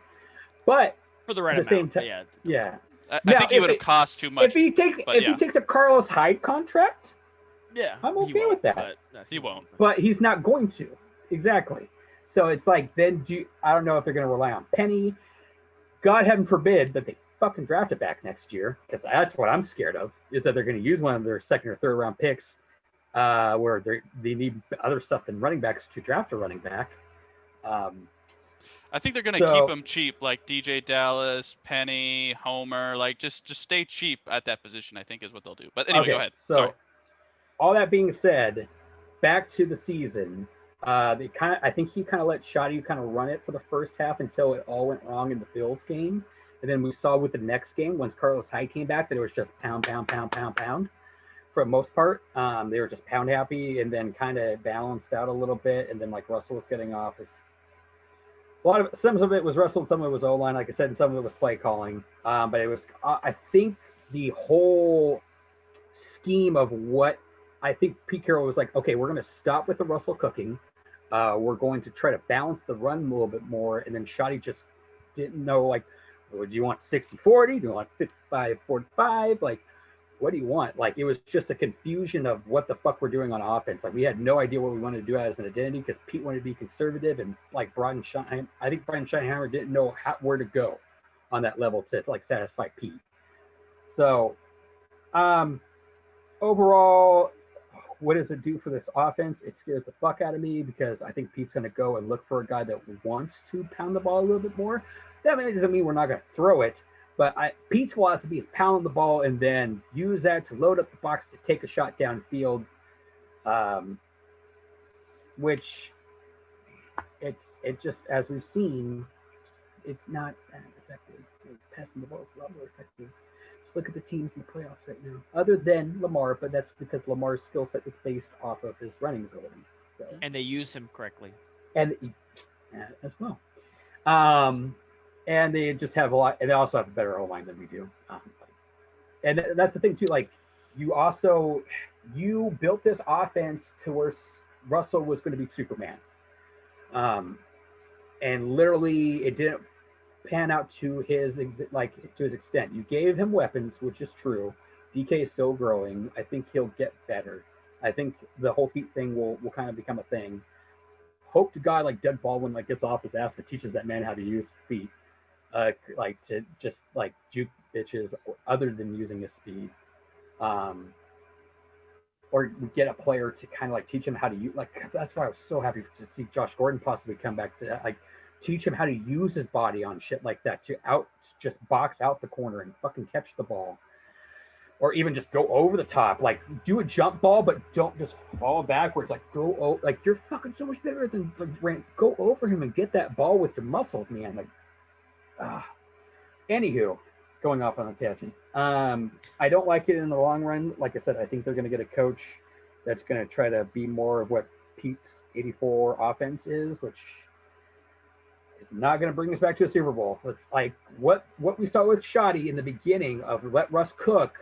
But for the right at the same time, yeah. I think he would have cost too much. If he takes a Carlos Hyde contract, yeah, I'm okay with that. He won't. But he's not going to. Exactly. So it's like, then I don't know if they're going to rely on Penny. God heaven forbid that they fucking draft it back next year, because that's what I'm scared of, is that they're going to use one of their 2nd or 3rd round picks where they need other stuff than running backs to draft a running back. I think they're going to keep them cheap, like DJ Dallas, Penny, Homer, like just stay cheap at that position, I think is what they'll do. But anyway, go ahead. So, sorry. All that being said, back to the season, I think he kind of let Schotty kind of run it for the first half until it all went wrong in the Bills game. And then we saw with the next game, once Carlos Hyde came back, that it was just pound, pound, pound, pound, pound. For the most part, they were just pound happy, and then kind of balanced out a little bit. And then like Russell was getting off. Some of it was Russell, some of it was O-line, like I said, and some of it was play calling. But it was, I think the whole scheme of what I think Pete Carroll was like, okay, we're going to stop with the Russell cooking. We're going to try to balance the run a little bit more. And then Schotty just didn't know, like, do you want 60-40? Do you want 55-45? Like, what do you want? Like, it was just a confusion of what the fuck we're doing on offense. Like, we had no idea what we wanted to do as an identity, because Pete wanted to be conservative, and like Brian Schottenheimer didn't know where to go on that level to like satisfy Pete. So, overall, what does it do for this offense? It scares the fuck out of me, because I think Pete's going to go and look for a guy that wants to pound the ball a little bit more. That doesn't mean we're not going to throw it, but Pete's philosophy is pound the ball and then use that to load up the box to take a shot downfield, which it just, as we've seen, it's not that effective. Passing the ball is a lot more effective. Just look at the teams in the playoffs right now, other than Lamar, but that's because Lamar's skill set is based off of his running ability. So. And they use him correctly. And as well. And they just have a lot, and they also have a better O-line than we do. And that's the thing too. Like, you built this offense to where Russell was going to be Superman. And literally it didn't pan out to his extent. You gave him weapons, which is true. DK is still growing. I think he'll get better. I think the whole feet thing will kind of become a thing. Hope to God, like Doug Baldwin, like gets off his ass and teaches that man how to use feet, like to just like juke bitches other than using his speed, or get a player to kind of like teach him how to use, like, cause that's why I was so happy to see Josh Gordon possibly come back to like teach him how to use his body on shit like that to just box out the corner and fucking catch the ball. Or even just go over the top, like do a jump ball, but don't just fall backwards. Like like you're fucking so much better than Grant. Go over him and get that ball with your muscles, man. Like, anywho, going off on a tangent. I don't like it in the long run. Like I said, I think they're going to get a coach that's going to try to be more of what Pete's '84 offense is, which is not going to bring us back to a Super Bowl. It's like what we saw with Schotty in the beginning of let Russ cook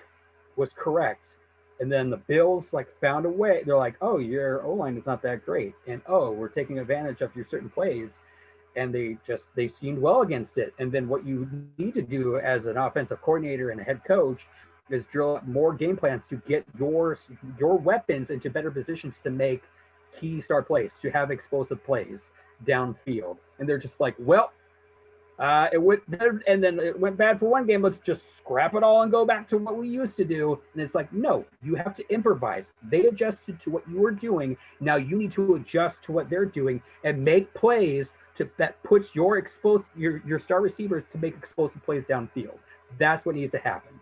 was correct, and then the Bills like found a way. They're like, oh, your O-line is not that great, and oh, we're taking advantage of your certain plays, and they schemed well against it. And then what you need to do as an offensive coordinator and a head coach is drill up more game plans to get your weapons into better positions to make key start plays, to have explosive plays downfield. And they're just like, well, it went better, and then it went bad for one game. Let's just scrap it all and go back to what we used to do. And it's like, no, you have to improvise. They adjusted to what you were doing. Now you need to adjust to what they're doing and make plays that puts your star receivers to make explosive plays downfield. That's what needs to happen.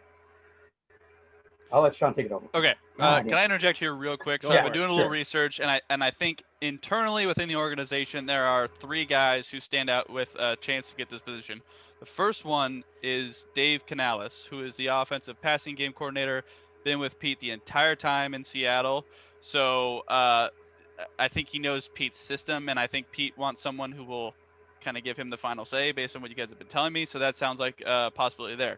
I'll let Sean take it over. Okay. Can I interject here real quick? So I've been doing a little research, and I think internally within the organization there are 3 guys who stand out with a chance to get this position. The first one is Dave Canales, who is the offensive passing game coordinator, been with Pete the entire time in Seattle. So I think he knows Pete's system, and I think Pete wants someone who will kind of give him the final say based on what you guys have been telling me. So that sounds like a possibility there.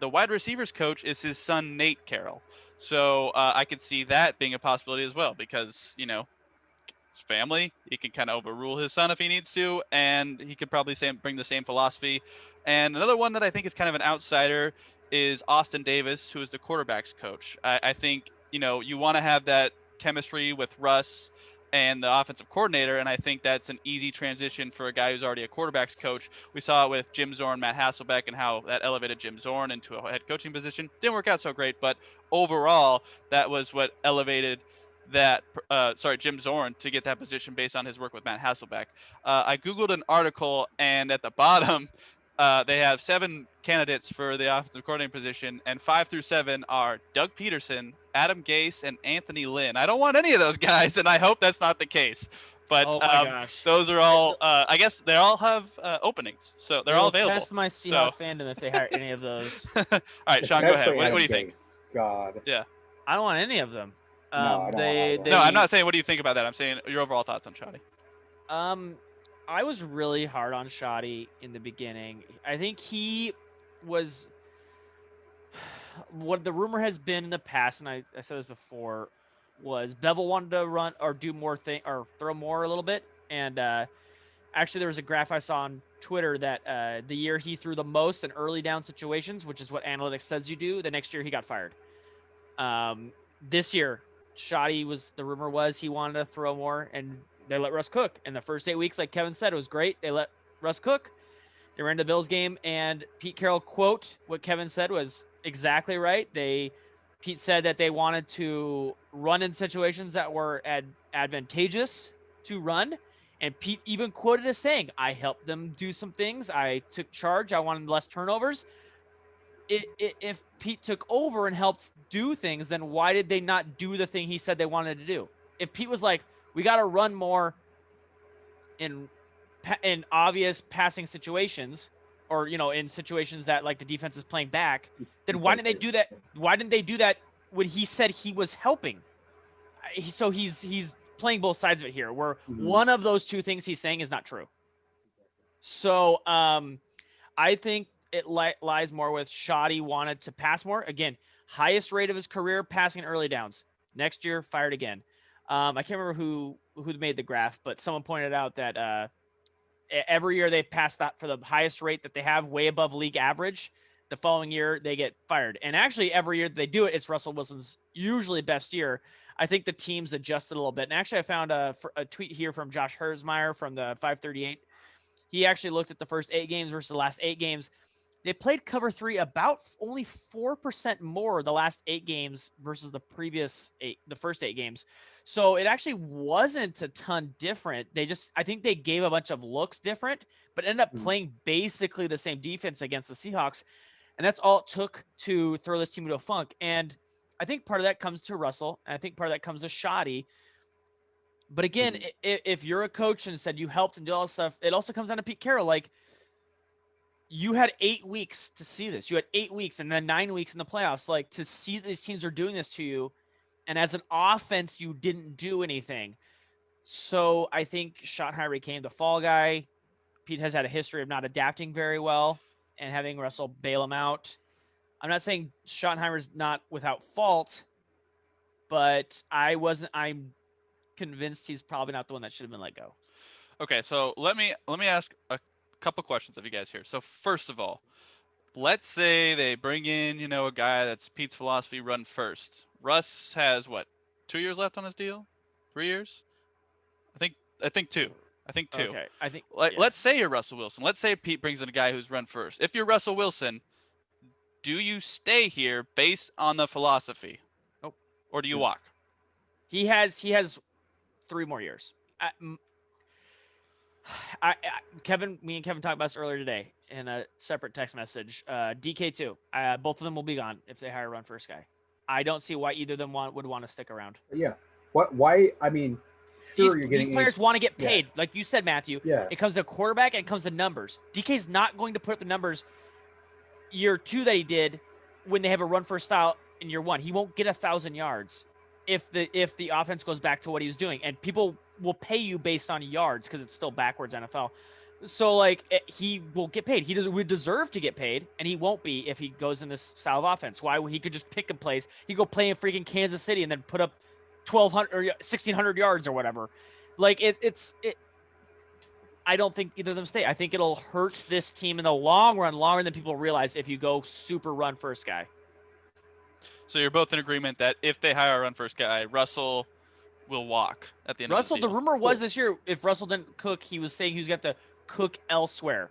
The wide receivers coach is his son, Nate Carroll. So I could see that being a possibility as well because, it's family. He can kind of overrule his son if he needs to, and he could probably bring the same philosophy. And another one that I think is kind of an outsider is Austin Davis, who is the quarterback's coach. I think, you want to have that chemistry with Russ and the offensive coordinator, and I think that's an easy transition for a guy who's already a quarterback's coach. We saw it with Jim Zorn, Matt Hasselbeck, and how that elevated Jim Zorn into a head coaching position. Didn't work out so great, but overall, that was what elevated Jim Zorn to get that position based on his work with Matt Hasselbeck. I Googled an article, and at the bottom, they have 7 candidates for the offensive coordinator position, and 5 through 7 are Doug Peterson, Adam Gase, and Anthony Lynn. I don't want any of those guys, and I hope that's not the case. But Oh my gosh. those are all, I guess they all have openings, so they're all available. Test my Seahawks fandom if they hire any of those. All right, Sean, go ahead. What do you think? God. Yeah. I don't want any of them. No, I don't No, I'm not saying what do you think about that. I'm saying your overall thoughts on Schotty. I was really hard on Schotty in the beginning. I think he was what the rumor has been in the past, and I said this before, was Bevel wanted to run or do more or throw more a little bit. And actually, there was a graph I saw on Twitter that the year he threw the most in early down situations, which is what analytics says you do, the next year he got fired. This year, Schotty the rumor was he wanted to throw more, and they let Russ cook. In the first 8 weeks, like Kevin said, it was great. They let Russ cook. They ran the Bills game, and Pete Carroll quote what Kevin said was exactly right. Pete said that they wanted to run in situations that were advantageous to run. And Pete even quoted as saying, I helped them do some things. I took charge. I wanted less turnovers. If Pete took over and helped do things, then why did they not do the thing he said they wanted to do? If Pete was like, we got to run more in obvious passing situations, or, in situations that like the defense is playing back, then why didn't they do that? Why didn't they do that when he said he was helping? So he's playing both sides of it here, where one of those two things he's saying is not true. So I think it lies more with Schotty wanted to pass more. Again, highest rate of his career passing early downs. Next year, fired again. I can't remember who made the graph, but someone pointed out that every year they pass that for the highest rate that they have, way above league average. The following year, they get fired. And actually, every year that they do it, it's Russell Wilson's usually best year. I think the team's adjusted a little bit. And actually, I found a tweet here from Josh Herzmeyer from the 538. He actually looked at the first 8 games versus the last 8 games. They played cover 3 about only 4% more the last 8 games versus the first 8 games. So it actually wasn't a ton different. I think they gave a bunch of looks different, but ended up playing basically the same defense against the Seahawks. And that's all it took to throw this team into a funk. And I think part of that comes to Russell, and I think part of that comes to Schotty. But again, if you're a coach and said you helped and do all this stuff, it also comes down to Pete Carroll. Like, you had 8 weeks to see this. You had 8 weeks and then 9 weeks in the playoffs, like, to see these teams are doing this to you. And as an offense, you didn't do anything. So I think Schottenheimer became the fall guy. Pete has had a history of not adapting very well and having Russell bail him out. I'm not saying Schottenheimer's not without fault, but I'm convinced he's probably not the one that should have been let go. Okay, so let me ask a couple questions of you guys here. So first of all, let's say they bring in, a guy that's Pete's philosophy, run first. Russ has what, 2 years left on his deal? 3 years? I think I think two. I think two. Okay, I think Like, yeah. let's say you're Russell Wilson. Let's say Pete brings in a guy who's run first. If you're Russell Wilson, do you stay here based on the philosophy, Nope. or do you No. walk? He has 3 more years. Kevin, me and Kevin talked about this earlier today in a separate text message. DK2, both of them will be gone if they hire a run first guy. I don't see why either of them would want to stick around. Yeah. What? Why? I mean, sure, you're These getting players want to get yeah. paid, like you said, Matthew. Yeah. It comes to quarterback and it comes to numbers. DK's not going to put up the numbers year 2 that he did when they have a run first style in year 1. He won't get 1,000 yards if the offense goes back to what he was doing, and people will pay you based on yards because it's still backwards NFL. So like he will get paid. He would deserve to get paid, and he won't be if he goes in this style of offense. Why? He could just pick a place. He go play in freaking Kansas City and then put up 1,200 or 1,600 yards or whatever. Like it's. I don't think either of them stay. I think it'll hurt this team in the long run, longer than people realize, if you go super run first guy. So you're both in agreement that if they hire a run first guy, Russell will walk at the end Russell, of the the deal. rumor was this year, if Russell didn't cook, he was saying he was going to have to cook elsewhere.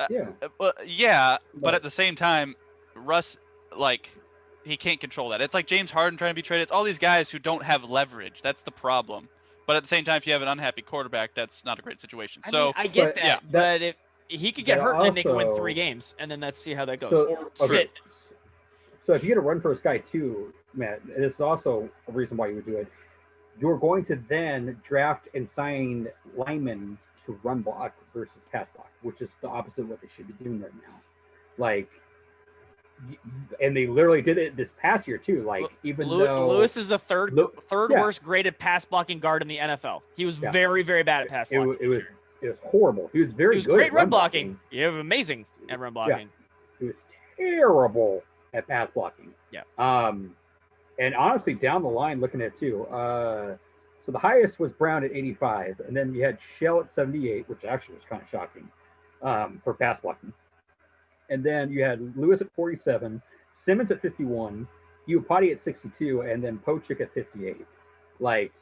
Yeah. But at the same time, Russ, he can't control that. It's like James Harden trying to be traded. It's all these guys who don't have leverage. That's the problem. But at the same time, if you have an unhappy quarterback, that's not a great situation. I So mean, I get but- that, yeah. but if he could get But hurt and then they could win also- 3 games, and then let's see how that goes. So, Or okay. sit. So if you get a run first guy too, Matt, this is also a reason why you would do it. You're going to then draft and sign linemen to run block versus pass block, which is the opposite of what they should be doing right now. Like, and they literally did it this past year too. Like, even though Lewis is the third yeah. worst graded pass blocking guard in the NFL. He was Yeah. very, very bad at pass it blocking. was horrible. He was very He was good great at run blocking. You have amazing at run blocking. He was terrible at pass blocking. Yeah. And honestly, down the line, looking at it too. So the highest was Brown at 85, and then you had Shell at 78, which actually was kind of shocking for pass blocking. And then you had Lewis at 47, Simmons at 51, Iupati at 62, and then Pochik at 58. Like,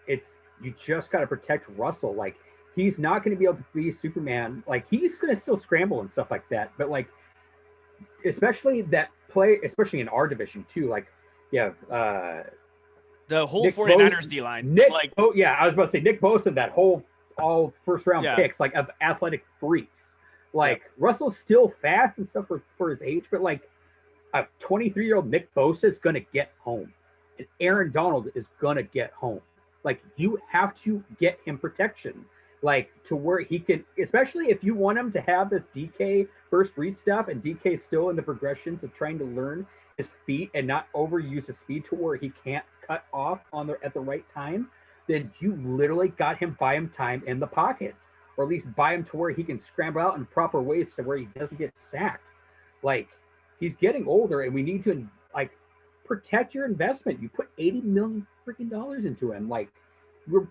you just got to protect Russell. Like, he's not going to be able to be Superman. Like, he's going to still scramble and stuff like that. But like, especially that play, especially in our division too. Like, yeah, The whole Nick 49ers D line. I was about to say Nick Bosa, that whole all first round Yeah. picks, like of athletic freaks. Like Russell's still fast and stuff for his age, but like a 23-year-old Nick Bosa is gonna get home, and Aaron Donald is gonna get home. Like, you have to get him protection, like to where he can, especially if you want him to have this DK first read stuff, and DK still in the progressions of trying to learn his feet and not overuse his speed to where he can't cut off at the right time. Then you literally got him, buy him time in the pocket, or at least buy him to where he can scramble out in proper ways to where he doesn't get sacked. Like, he's getting older, and we need to like protect your investment. You put $80 million freaking dollars into him. Like,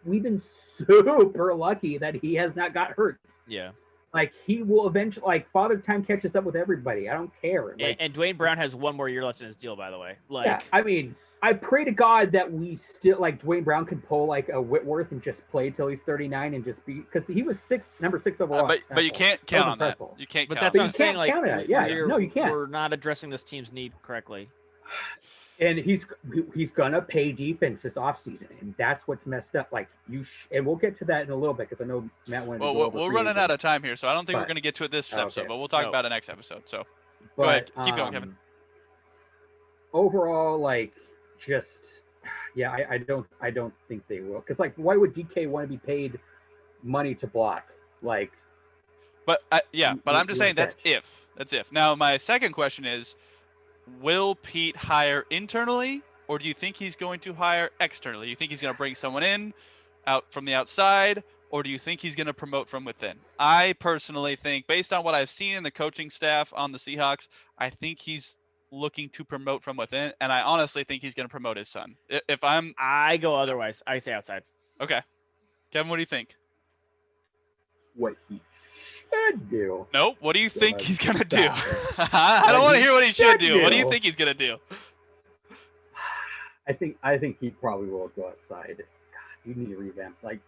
we've been super lucky that he has not got hurt. Yeah. Like, he will eventually, like, father time catches up with everybody. I don't care. Like, And Dwayne Brown has 1 more year left in his deal, by the way. Like, yeah, I mean, I pray to God that we still, like, Dwayne Brown can pull like a Whitworth and just play till he's 39 and just be, because he was number 6 overall. but you can't count on that. impressive. You can't but count that's on what I'm that. saying. can't Like, count on it. Yeah, no, you can't. We're not addressing this team's need correctly. And he's gonna pay defense this offseason, and that's what's messed up. Like, and we'll get to that in a little bit because I know Matt wanted to go Well, over we're free running out of agents. time here, so I don't think we're But- going to get to it this episode, okay. but we'll talk No. about it next episode. So go But, ahead. Keep going, Kevin. Overall, like, just I don't think they will, because like, why would DK want to be paid money to block? Like, But but I'm just you saying that's catch. if. Now, my second question is, will Pete hire internally, or do you think he's going to hire externally? You think he's going to bring someone in out from the outside, or do you think he's going to promote from within? I personally think, based on what I've seen in the coaching staff on the Seahawks, I think he's looking to promote from within, and I honestly think he's going to promote his son. If I'm I go otherwise. I say outside. okay, Kevin, what do you think? What he should do. Nope. What do you think he's gonna do? Bad. I don't What want to he hear what he should should do. What do you do. think he's gonna do? I think he probably will go outside. God, you need to revamp, like,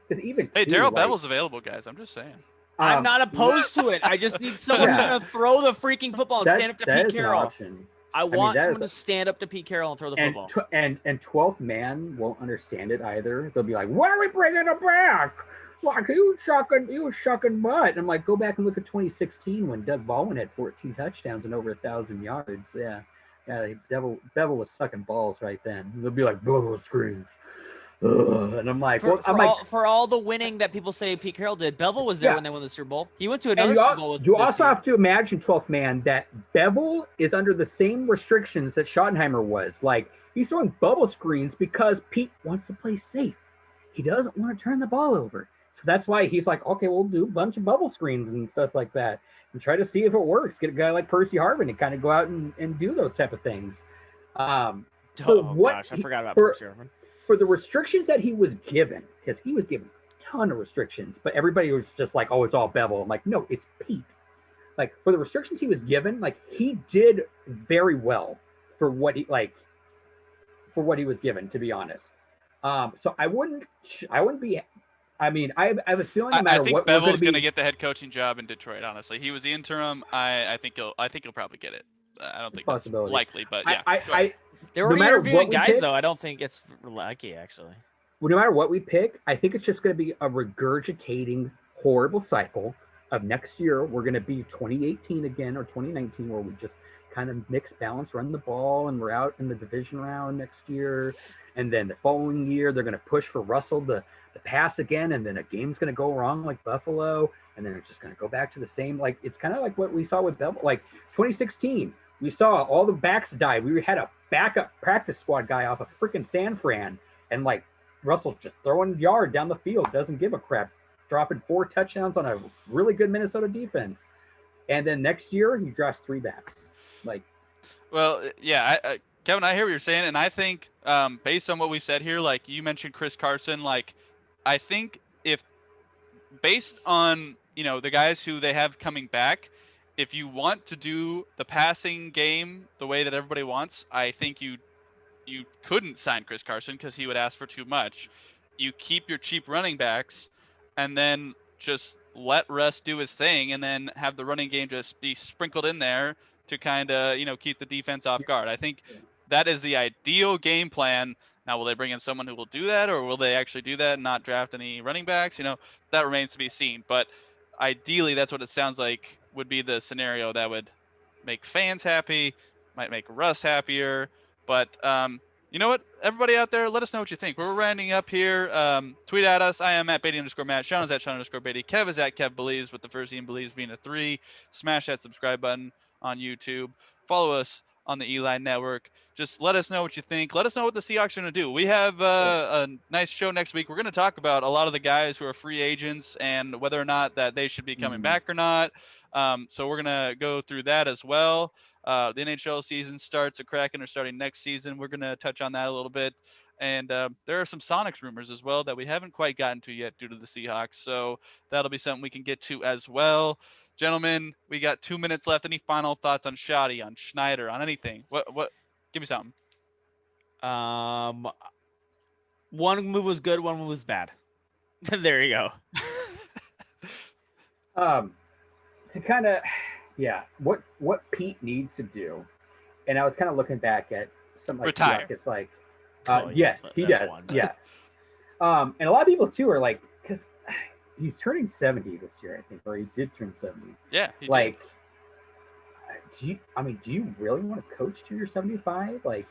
because even Hey, too, Daryl like, Bevel's available, guys. I'm just saying. I'm not opposed to it. I just need someone who's Yeah. gonna throw the freaking football and that, stand up to that Pete is an Carroll. option. I want that someone is- to stand up to Pete Carroll and throw the And football. and 12th man won't understand it either. They'll be like, "Why are we bringing it back? Like he was shucking butt." And I'm like, go back and look at 2016 when Doug Baldwin had 14 touchdowns and over 1,000 yards. Yeah, Bevel was sucking balls right then. They'll be like, "Bubble screens." And I'm like, for all the winning that people say Pete Carroll did, Bevel was there Yeah. when they won the Super Bowl. He went to and another you, Super Bowl with you this also team. have to imagine, 12th man, that Bevel is under the same restrictions that Schottenheimer was. Like, he's throwing bubble screens because Pete wants to play safe. He doesn't want to turn the ball over. So that's why he's like, okay, we'll do a bunch of bubble screens and stuff like that and try to see if it works. Get a guy like Percy Harvin to kind of go out and do those type of things. Gosh, I forgot about Percy Harvin. For the restrictions that he was given, because he was given a ton of restrictions, but everybody was just like, oh, it's all Bevel. I'm like, no, it's Pete. Like, for the restrictions he was given, like, he did very well for what he was given, to be honest. So I wouldn't be. I mean, I have a feeling no matter I think what Bevel's going to get the head coaching job in Detroit. Honestly, he was the interim. I think he'll probably get it. I don't think that's possibility. likely, but yeah. They're no already matter interviewing what we guys, pick- though. I don't think it's lucky, actually. no matter what we pick, I think it's just going to be a regurgitating horrible cycle of next year. We're going to be 2018 again or 2019, where we just kind of mix balance, run the ball, and we're out in the division round next year. And then the following year, they're going to push for Russell to pass again, and then a game's going to go wrong like Buffalo, and then it's just going to go back to the same. Like, it's kind of like what we saw with Bevel. Like 2016, we saw all the backs die. We had a backup practice squad guy off of freaking San Fran, and like Russell just throwing yard down the field, doesn't give a crap, dropping 4 touchdowns on a really good Minnesota defense. And then next year he drafts 3 backs. Like, well, yeah, Kevin, I hear what you're saying, and I think based on what we said here, like you mentioned Chris Carson, like I think if based on the guys who they have coming back, if you want to do the passing game the way that everybody wants, I think you couldn't sign Chris Carson because he would ask for too much. You keep your cheap running backs, and then just let Russ do his thing, and then have the running game just be sprinkled in there to kind of keep the defense off guard. I think that is the ideal game plan. Now, will they bring in someone who will do that, or will they actually do that and not draft any running backs? That remains to be seen. But ideally, that's what it sounds like would be the scenario that would make fans happy, might make Russ happier. But you know what? Everybody out there, let us know what you think. We're rounding up here. Tweet at us. I am at Beatty_Matt. Sean is at Sean_Beatty. Kev is at Kev Believes, with the first E in Believes being a 3. Smash that subscribe button on YouTube. Follow us on the E-Line Network. Just let us know what you think. Let us know what the Seahawks are going to do. We have a nice show next week. We're going to talk about a lot of the guys who are free agents and whether or not that they should be coming back or not. So we're going to go through that as well. The NHL season starts. The Kraken are starting next season. We're going to touch on that a little bit. And there are some Sonics rumors as well that we haven't quite gotten to yet due to the Seahawks. So that'll be something we can get to as well. Gentlemen, we got 2 minutes left. Any final thoughts on Schotty, on Schneider, on anything? What? Give me something. One move was good, one move was bad. There you go. To kind of, what Pete needs to do, and I was kind of looking back at something like retire. It's like, Oh, yes, he does. one. Yeah. And a lot of people too are like, because he's turning 70 this year, I think, or he did turn 70. Yeah. He Like, do you really want to coach till you're 75? Like,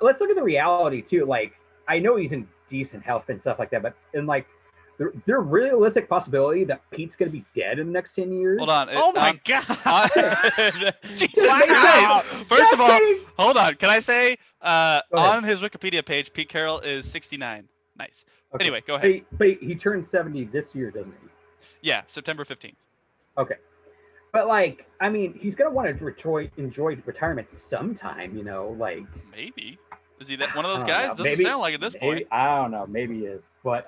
let's look at the reality too. Like, I know he's in decent health and stuff like that, but like, there realistic possibility that Pete's going to be dead in the next 10 years. Hold on. Oh my God. Jesus Wow. Christ. First of all, hold on. Can I say ahead. on his Wikipedia page, Pete Carroll is 69. Nice. Okay. Anyway, go ahead. But he turned 70 this year, doesn't he? Yeah, September 15th. Okay. But like, I mean, he's gonna want to enjoy retirement sometime, like. Maybe. Is he that one of those I don't guys? know. Doesn't Maybe- sound like at this point. I don't know. Maybe he is. But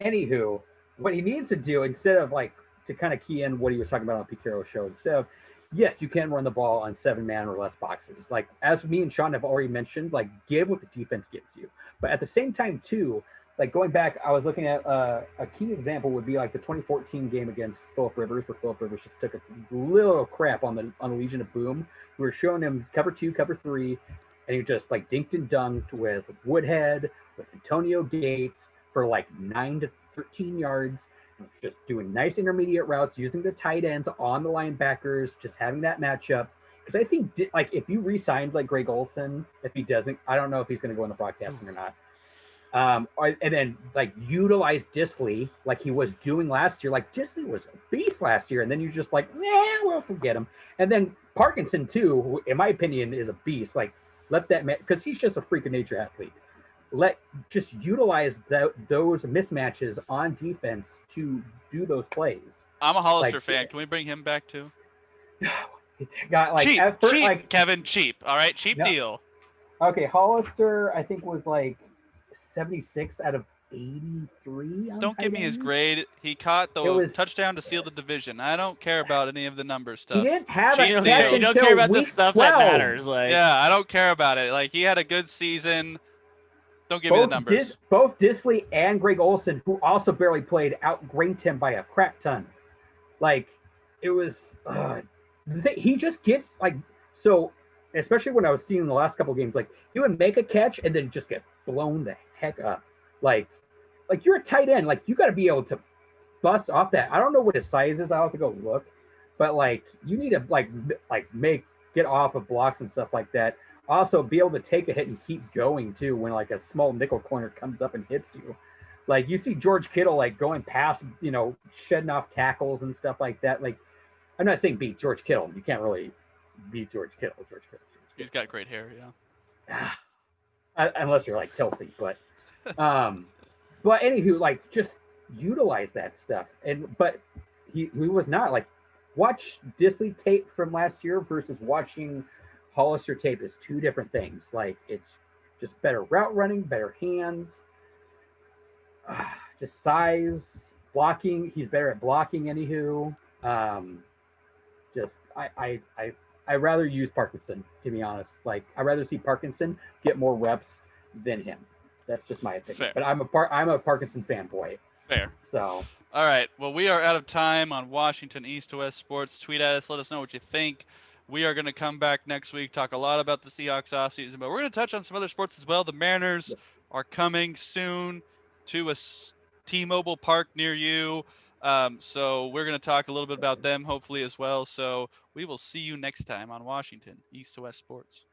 Anywho, what he needs to do instead of like to kind of key in what he was talking about on Picaro's show, instead of yes, you can run the ball on 7-man or less boxes. Like as me and Sean have already mentioned, like give what the defense gives you. But at the same time, too, like going back, I was looking at a key example would be like the 2014 game against Philip Rivers, where Philip Rivers just took a little crap on the Legion of Boom. We were showing him cover 2, cover 3, and he just like dinked and dunked with Woodhead, with Antonio Gates for like 9 to 13 yards, just doing nice intermediate routes, using the tight ends on the linebackers, just having that matchup. Because I think like if you re-signed like Greg Olsen, if he doesn't, I don't know if he's going to go in the broadcasting or not. And then like utilize Disley like he was doing last year. Like Disley was a beast last year, and then you just like, we'll forget him. And then Parkinson too, who in my opinion is a beast. Like let that man, because he's just a freak of nature athlete. Just utilize those mismatches on defense to do those plays. I'm a Hollister fan. Can we bring him back too? It's got like cheap, at first, cheap, like, Kevin, cheap. All right, cheap deal. Okay, Hollister I think was like 76 out of 83. Don't give me his grade. He caught the touchdown to seal the division. I don't care about any of the numbers stuff. He didn't have you don't care about the stuff 12. that matters. Like yeah, I don't care about it. Like he had a good season. Don't give me the numbers. Both Disley and Greg Olsen, who also barely played, outranked him by a crap ton. Like it was, he just gets like so. Especially when I was seeing the last couple of games, like he would make a catch and then just get blown the heck up. Like you're a tight end, like you got to be able to bust off that. I don't know what his size is. I'll have to go look, but like you need to get off of blocks and stuff like that. Also, be able to take a hit and keep going too when like a small nickel corner comes up and hits you. Like you see George Kittle like going past, shedding off tackles and stuff like that. Like I'm not saying beat George Kittle. You can't really beat George Kittle. He's got great hair, yeah. Unless you're like Kelsey, but anywho, like just utilize that stuff. But he was not like watch Disley tape from last year versus watching Hollister tape is two different things. Like it's just better route running, better hands, just size, blocking. He's better at blocking. Anywho, I'd rather use Parkinson, to be honest. Like I'd rather see Parkinson get more reps than him. That's just my opinion. Fair. But I'm a Parkinson fanboy. Fair. So. All right. Well, we are out of time on Washington East to West Sports. Tweet at us. Let us know what you think. We are going to come back next week, talk a lot about the Seahawks offseason, but we're going to touch on some other sports as well. The Mariners are coming soon to a T-Mobile Park near you. So we're going to talk a little bit about them hopefully as well. So we will see you next time on Washington East to West Sports.